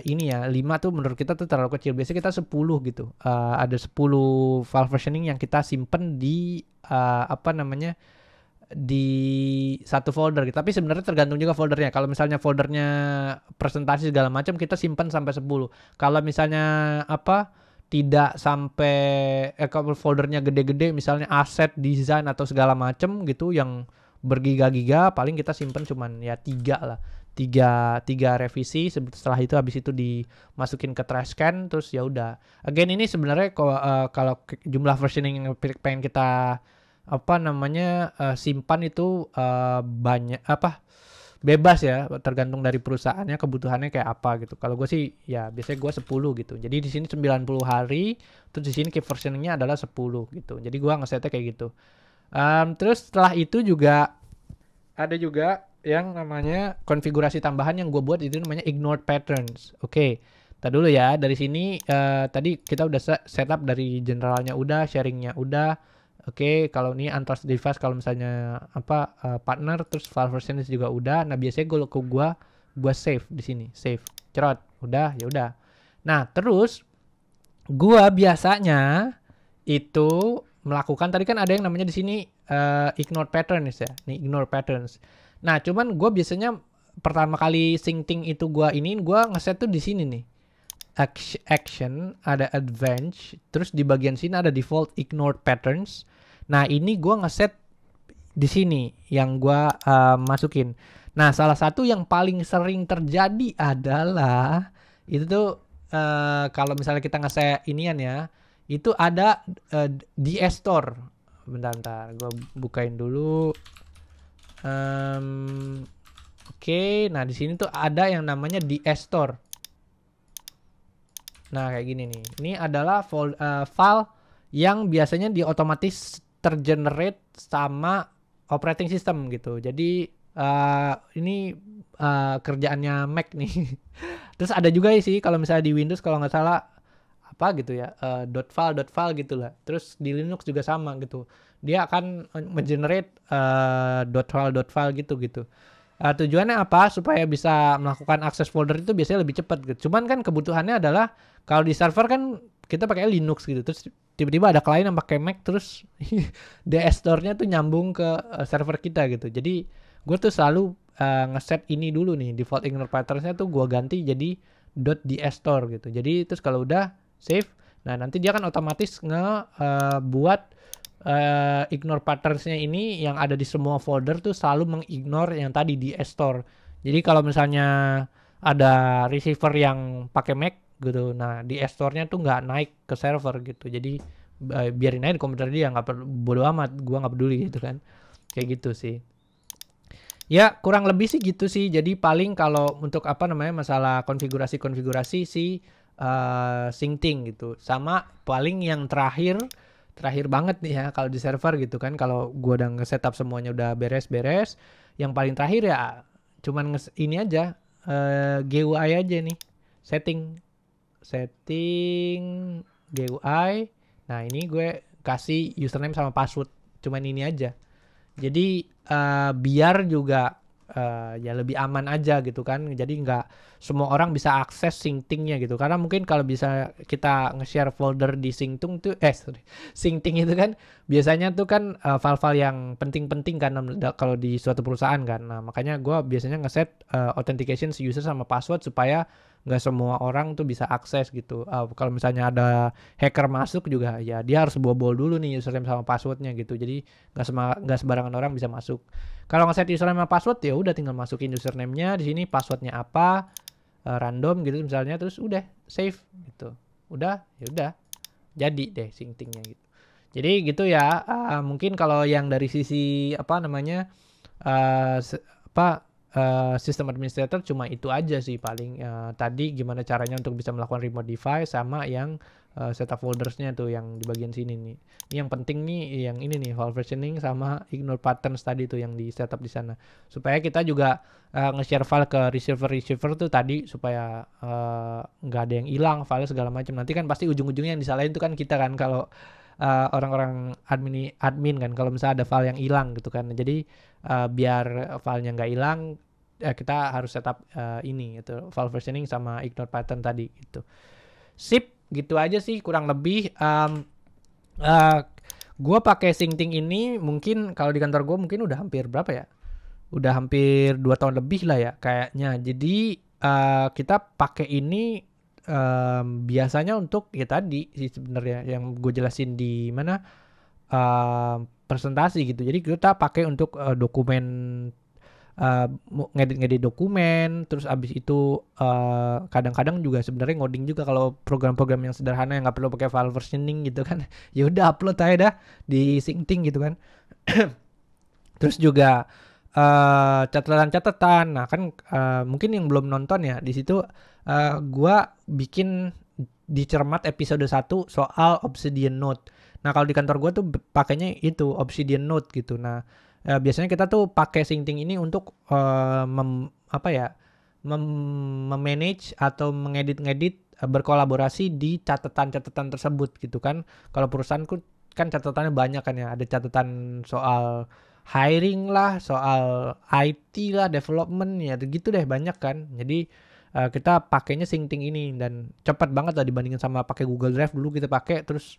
ini ya 5 tuh menurut kita tuh terlalu kecil. Biasanya kita 10 gitu. Ada 10 file versioning yang kita simpen di di satu folder gitu. Tapi sebenarnya tergantung juga foldernya. Kalau misalnya foldernya presentasi segala macam kita simpen sampai 10. Kalau misalnya tidak sampai kalau foldernya gede-gede misalnya aset, desain atau segala macam gitu yang bergiga-giga, paling kita simpen cuman ya 3 lah. Tiga revisi, setelah itu habis itu dimasukin ke trash can, terus ya udah. Again ini sebenarnya kalau jumlah versioning yang pengen kita simpan itu banyak bebas ya, tergantung dari perusahaannya kebutuhannya kayak apa gitu. Kalau gue sih ya biasanya gue 10 gitu. Jadi di sini 90 hari, terus di sini keep versioningnya adalah 10 gitu. Jadi gue ngesetnya kayak gitu. Terus setelah itu juga ada juga yang namanya konfigurasi tambahan yang gue buat, itu namanya ignored patterns. Oke. Tadi dulu ya, dari sini tadi kita udah setup dari generalnya udah, sharingnya udah. Oke, kalau ini untrusted device kalau misalnya partner terus file versionis juga udah. Nah, biasanya gua save di sini, save. Cerot, udah, ya udah. Nah, terus gua biasanya itu melakukan tadi kan ada yang namanya di sini ignore patterns ya. Nih, ignore patterns. Nah, cuman gua biasanya pertama kali syncing itu gua ngeset tuh di sini nih. Action, ada advanced, terus di bagian sini ada default ignored patterns. Nah, ini gua ngeset di sini yang gua masukin. Nah, salah satu yang paling sering terjadi adalah itu tuh kalau misalnya kita ngeset inian ya, itu ada di store. Bentar, gua bukain dulu. Oke, nah di sini tuh ada yang namanya di store. Nah, kayak gini nih. Ini adalah file yang biasanya otomatis tergenerate sama operating system gitu. Jadi ini kerjaannya Mac nih. Terus ada juga sih kalau misalnya di Windows kalau nggak salah apa gitu ya, .file gitu lah. Terus di Linux juga sama gitu. Dia akan mengenerate .file gitu. Tujuannya apa? Supaya bisa melakukan akses folder itu biasanya lebih cepat gitu. Cuman kan kebutuhannya adalah kalau di server kan kita pakai Linux gitu. Terus tiba-tiba ada klien yang pakai Mac terus DS store-nya tuh nyambung ke server kita gitu. Jadi gue tuh selalu ngeset ini dulu nih, default ignore patterns-nya tuh gue ganti jadi .dsstore gitu. Jadi terus kalau udah save, nah nanti dia kan otomatis buat ignore patterns-nya ini yang ada di semua folder tuh selalu mengignore yang tadi di store. Jadi kalau misalnya ada receiver yang pakai Mac gitu, nah di store-nya tuh nggak naik ke server gitu. Jadi biarin aja di komputer dia, nggak perlu, bodo amat, gua nggak peduli gitu kan. Kayak gitu sih. Ya kurang lebih sih gitu sih. Jadi paling kalau untuk masalah konfigurasi si syncing gitu. Sama paling yang terakhir banget nih ya kalau di server gitu kan, kalau gua udah nge-setup semuanya udah beres-beres, yang paling terakhir ya cuman ini aja GUI aja nih. Setting GUI. Nah, ini gue kasih username sama password. Cuman ini aja. Jadi biar juga ya lebih aman aja gitu kan. Jadi nggak semua orang bisa akses synctingnya gitu. Karena mungkin kalau bisa kita nge-share folder di syncting tuh syncting itu kan biasanya tuh kan file-file yang penting-penting kan kalau di suatu perusahaan kan. Nah, makanya gue biasanya nge-set authentication user sama password supaya nggak semua orang tuh bisa akses gitu. Kalau misalnya ada hacker masuk juga ya dia harus bobol dulu nih username sama passwordnya gitu. Jadi nggak sembarangan orang bisa masuk. Kalau nge-set username sama password ya udah tinggal masukin username-nya di sini, passwordnya apa, random gitu misalnya, terus udah save gitu. Udah, ya udah. Jadi deh syncingnya gitu. Jadi gitu ya. Mungkin kalau yang dari sisi sistem administrator cuma itu aja sih paling. Tadi gimana caranya untuk bisa melakukan remote device sama yang setup foldersnya tuh yang di bagian sini nih. Ini yang penting nih yang ini nih, file versioning sama ignore patterns tadi tuh yang di setup di sana. Supaya kita juga nge-share file ke receiver tuh tadi supaya nggak ada yang hilang file segala macam. Nanti kan pasti ujung-ujungnya yang disalahin tuh kan kita kan kalau orang-orang admin kan kalau misalnya ada file yang hilang gitu kan. Jadi biar filenya nggak hilang kita harus setup ini gitu, file versioning sama ignore pattern tadi gitu. Sip, gitu aja sih kurang lebih. Gue pakai syncting ini mungkin kalau di kantor gue mungkin udah hampir berapa ya? Udah hampir 2 tahun lebih lah ya kayaknya. Jadi kita pakai ini biasanya untuk ya tadi sih sebenarnya yang gue jelasin di mana presentasi gitu. Jadi kita pakai untuk dokumen, ngedit dokumen, terus abis itu kadang-kadang juga sebenarnya ngoding juga kalau program-program yang sederhana yang nggak perlu pakai file versioning gitu kan. Ya udah upload aja dah di syncting gitu kan. Terus juga catatan-catatan. Nah kan mungkin yang belum nonton ya di situ gua bikin di Cermat episode 1 soal Obsidian Note. Nah kalau di kantor gua tuh pakainya itu Obsidian Note gitu. Nah biasanya kita tuh pakai syncting ini untuk memanage atau mengedit-ngedit berkolaborasi di catatan-catatan tersebut gitu kan. Kalau perusahaanku kan catatannya banyak kan ya, ada catatan soal hiring lah, soal IT lah, development ya gitu deh, banyak kan. Jadi kita pakainya Syncting ini dan cepat banget lah dibandingin sama pakai Google Drive. Dulu kita pakai terus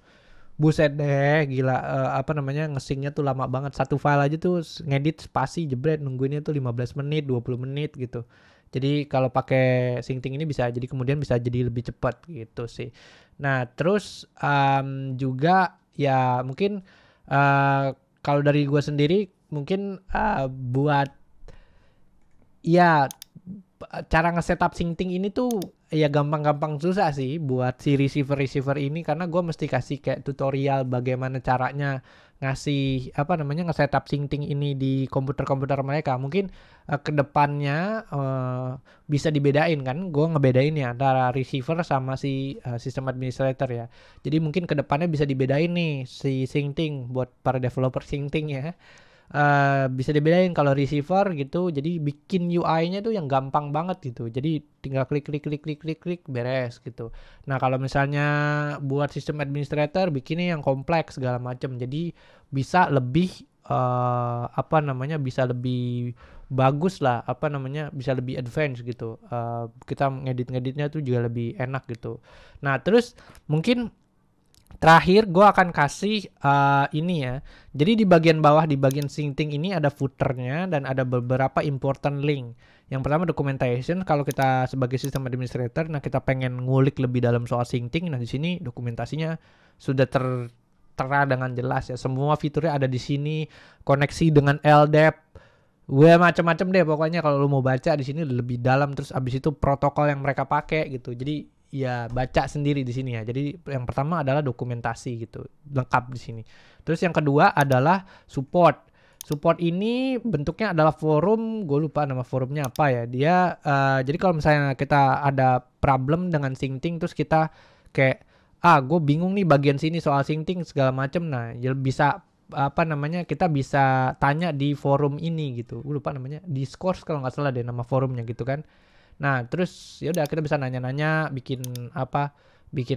buset deh, gila, apa namanya, nge-sync-nya tuh lama banget. Satu file aja tuh ngedit spasi jebret nungguinnya tuh 15 menit, 20 menit gitu. Jadi kalau pakai Syncting ini bisa jadi kemudian bisa jadi lebih cepat gitu sih. Nah, terus juga ya mungkin kalau dari gue sendiri mungkin buat ya cara nge-setup Syncting ini tuh ya gampang-gampang susah sih buat si receiver ini, karena gue mesti kasih kayak tutorial bagaimana caranya ngasih apa namanya nge-setup Syncting ini di komputer-komputer mereka. Mungkin kedepannya bisa dibedain kan, gue ngebedain ya antara receiver sama si sistem administrator ya. Jadi mungkin kedepannya bisa dibedain nih si Syncting buat para developer Syncting ya. Bisa dibedain kalau receiver gitu, jadi bikin UI-nya tuh yang gampang banget gitu. Jadi tinggal klik beres gitu. Nah, kalau misalnya buat sistem administrator bikinnya yang kompleks segala macam. Jadi bisa lebih apa namanya? Bisa lebih bagus lah, apa namanya? Bisa lebih advance gitu. Kita ngedit-ngeditnya tuh juga lebih enak gitu. Nah, terus mungkin terakhir gue akan kasih ini ya. Jadi di bagian bawah di bagian Syncting ini ada footernya dan ada beberapa important link. Yang pertama documentation, kalau kita sebagai sistem administrator, nah kita pengen ngulik lebih dalam soal Syncting, nah di sini dokumentasinya sudah tertera dengan jelas ya. Semua fiturnya ada di sini, koneksi dengan LDAP, gue macam-macam deh pokoknya. Kalau lu mau baca di sini lebih dalam, terus abis itu protokol yang mereka pakai gitu. Jadi ya baca sendiri di sini ya. Jadi yang pertama adalah dokumentasi gitu, lengkap di sini. Terus yang kedua adalah support. Support ini bentuknya adalah forum, gue lupa nama forumnya apa ya. Dia jadi kalau misalnya kita ada problem dengan Syncting terus kita kayak gue bingung nih bagian sini soal Syncting segala macem. Nah, ya bisa apa namanya, kita bisa tanya di forum ini gitu. Gue lupa namanya, Discourse kalau nggak salah deh nama forumnya gitu kan. Nah, terus ya udah kita bisa nanya-nanya, bikin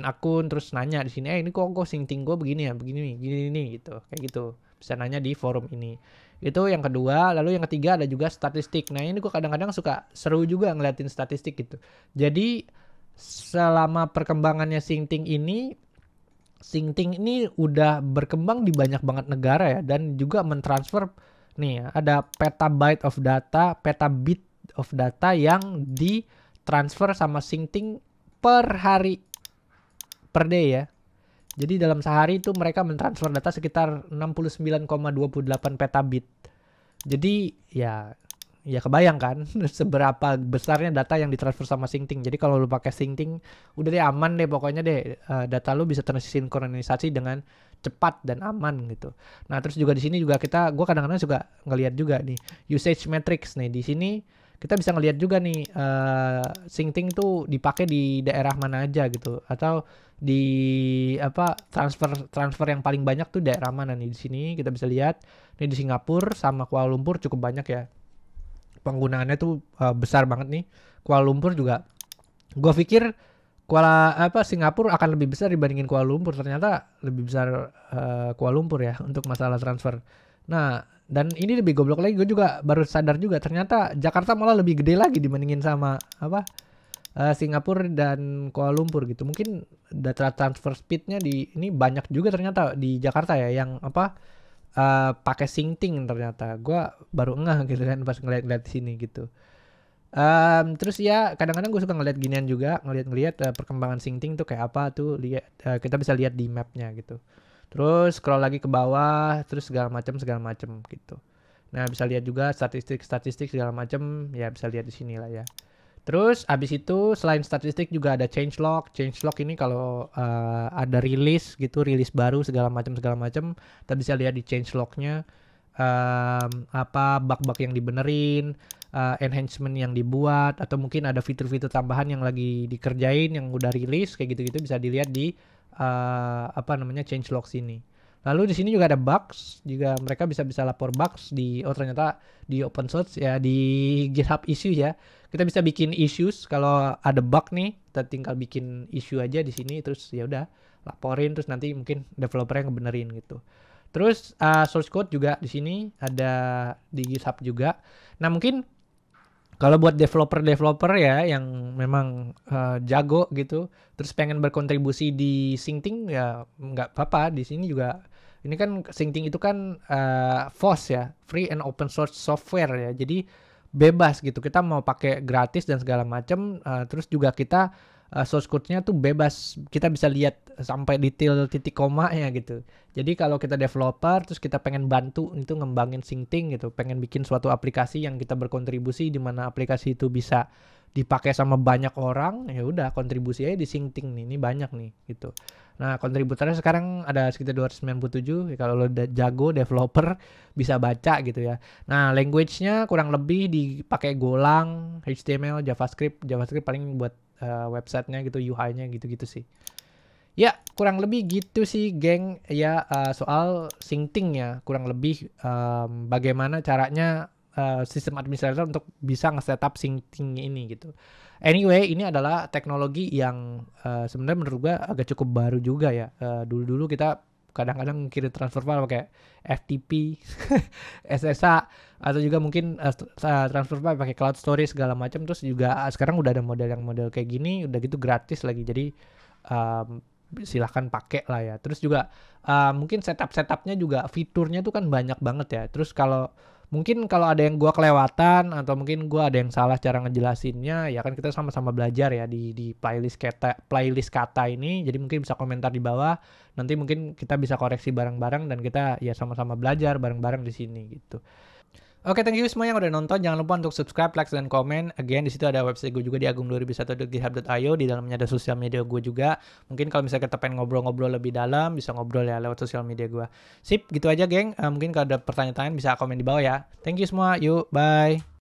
akun terus nanya di sini, ini kok Syncting gue begini ya, begini nih gitu. Kayak gitu. Bisa nanya di forum ini. Itu yang kedua. Lalu yang ketiga ada juga statistik. Nah, ini gue kadang-kadang suka seru juga ngeliatin statistik gitu. Jadi selama perkembangannya Syncting ini udah berkembang di banyak banget negara ya, dan juga mentransfer nih ada petabit of data yang ditransfer sama Syncting per hari, per day ya. Jadi dalam sehari itu mereka mentransfer data sekitar 69,28 petabit. Jadi ya kebayang kan seberapa besarnya data yang ditransfer sama Syncting. Jadi kalau lu pakai Syncting udah deh aman deh pokoknya deh, data lu bisa tersinkronisasi dengan cepat dan aman gitu. Nah, terus juga di sini juga gue kadang-kadang juga ngelihat juga nih usage metrics nih. Di sini kita bisa ngelihat juga nih Syncting tuh dipakai di daerah mana aja gitu, atau di transfer yang paling banyak tuh daerah mana nih. Di sini kita bisa lihat nih di Singapura sama Kuala Lumpur cukup banyak ya. Penggunaannya tuh besar banget nih. Kuala Lumpur juga. Gua pikir Singapura akan lebih besar dibandingin Kuala Lumpur. Ternyata lebih besar Kuala Lumpur ya untuk masalah transfer. Nah, dan ini lebih goblok lagi, gue juga baru sadar juga ternyata Jakarta malah lebih gede lagi dibandingin sama Singapura dan Kuala Lumpur gitu. Mungkin data transfer speednya di ini banyak juga ternyata di Jakarta ya yang pakai Syncting. Ternyata gue baru ngeh gitu kan pas ngeliat di sini gitu. Terus ya kadang-kadang gue suka ngeliat ginian juga, ngeliat perkembangan Syncting tuh kayak apa tuh, kita bisa lihat di mapnya gitu. Terus scroll lagi ke bawah, terus segala macam gitu. Nah, bisa lihat juga statistik segala macam, ya bisa lihat di sini lah ya. Terus abis itu selain statistik juga ada changelog. Changelog ini kalau ada rilis gitu, rilis baru segala macam, kita bisa lihat di changelognya bug-bug yang dibenerin, enhancement yang dibuat, atau mungkin ada fitur-fitur tambahan yang lagi dikerjain yang udah rilis kayak gitu-gitu bisa dilihat di changelog sini. Lalu di sini juga ada bugs, juga mereka bisa lapor bugs di ternyata di open source ya, di GitHub issue ya. Kita bisa bikin issues kalau ada bug nih, kita tinggal bikin issue aja di sini terus ya udah laporin, terus nanti mungkin developernya ngebenerin gitu. Terus source code juga di sini ada di GitHub juga. Nah, mungkin kalau buat developer ya yang memang jago gitu, terus pengen berkontribusi di Syncting ya nggak apa-apa. Di sini juga ini kan Syncting itu kan FOSS ya, free and open source software ya. Jadi bebas gitu. Kita mau pakai gratis dan segala macam. Terus juga kita source code-nya tuh bebas. Kita bisa lihat sampai detail titik koma ya gitu. Jadi kalau kita developer terus kita pengen bantu itu ngembangin Syncting gitu, pengen bikin suatu aplikasi yang kita berkontribusi di mana aplikasi itu bisa dipakai sama banyak orang, ya udah kontribusi aja di Syncting nih. Ini banyak nih gitu. Nah, kontributornya sekarang ada sekitar 297. Ya, kalau lo jago developer bisa baca gitu ya. Nah, language-nya kurang lebih dipakai Golang, HTML, JavaScript paling buat websitenya gitu, UI-nya gitu-gitu sih. Ya, kurang lebih gitu sih, geng. Ya, soal Syncting ya, kurang lebih bagaimana caranya sistem administrator untuk bisa nge-setup Syncting ini gitu. Anyway, ini adalah teknologi yang sebenarnya menurut gua agak cukup baru juga ya. Dulu-dulu kita kadang-kadang kirim transfer file pakai FTP, SSH, atau juga mungkin transfer file pakai cloud storage segala macam. Terus juga sekarang udah ada model kayak gini, udah gitu gratis lagi. Jadi silahkan pakai lah ya. Terus juga mungkin setupnya juga fiturnya tuh kan banyak banget ya. Terus kalau ada yang gua kelewatan atau mungkin gua ada yang salah cara ngejelasinnya, ya kan kita sama-sama belajar ya di playlist kata ini. Jadi mungkin bisa komentar di bawah. Nanti mungkin kita bisa koreksi bareng-bareng dan kita ya sama-sama belajar bareng-bareng di sini gitu. Oke, thank you semua yang udah nonton. Jangan lupa untuk subscribe, like, dan komen. Again, di situ ada website gue juga di agung2001.github.io. Di dalamnya ada sosial media gue juga. Mungkin kalau misalnya kita pengen ngobrol-ngobrol lebih dalam, bisa ngobrol ya lewat sosial media gue. Sip, gitu aja, geng. Mungkin kalau ada pertanyaan bisa komen di bawah ya. Thank you semua. Yuk, bye.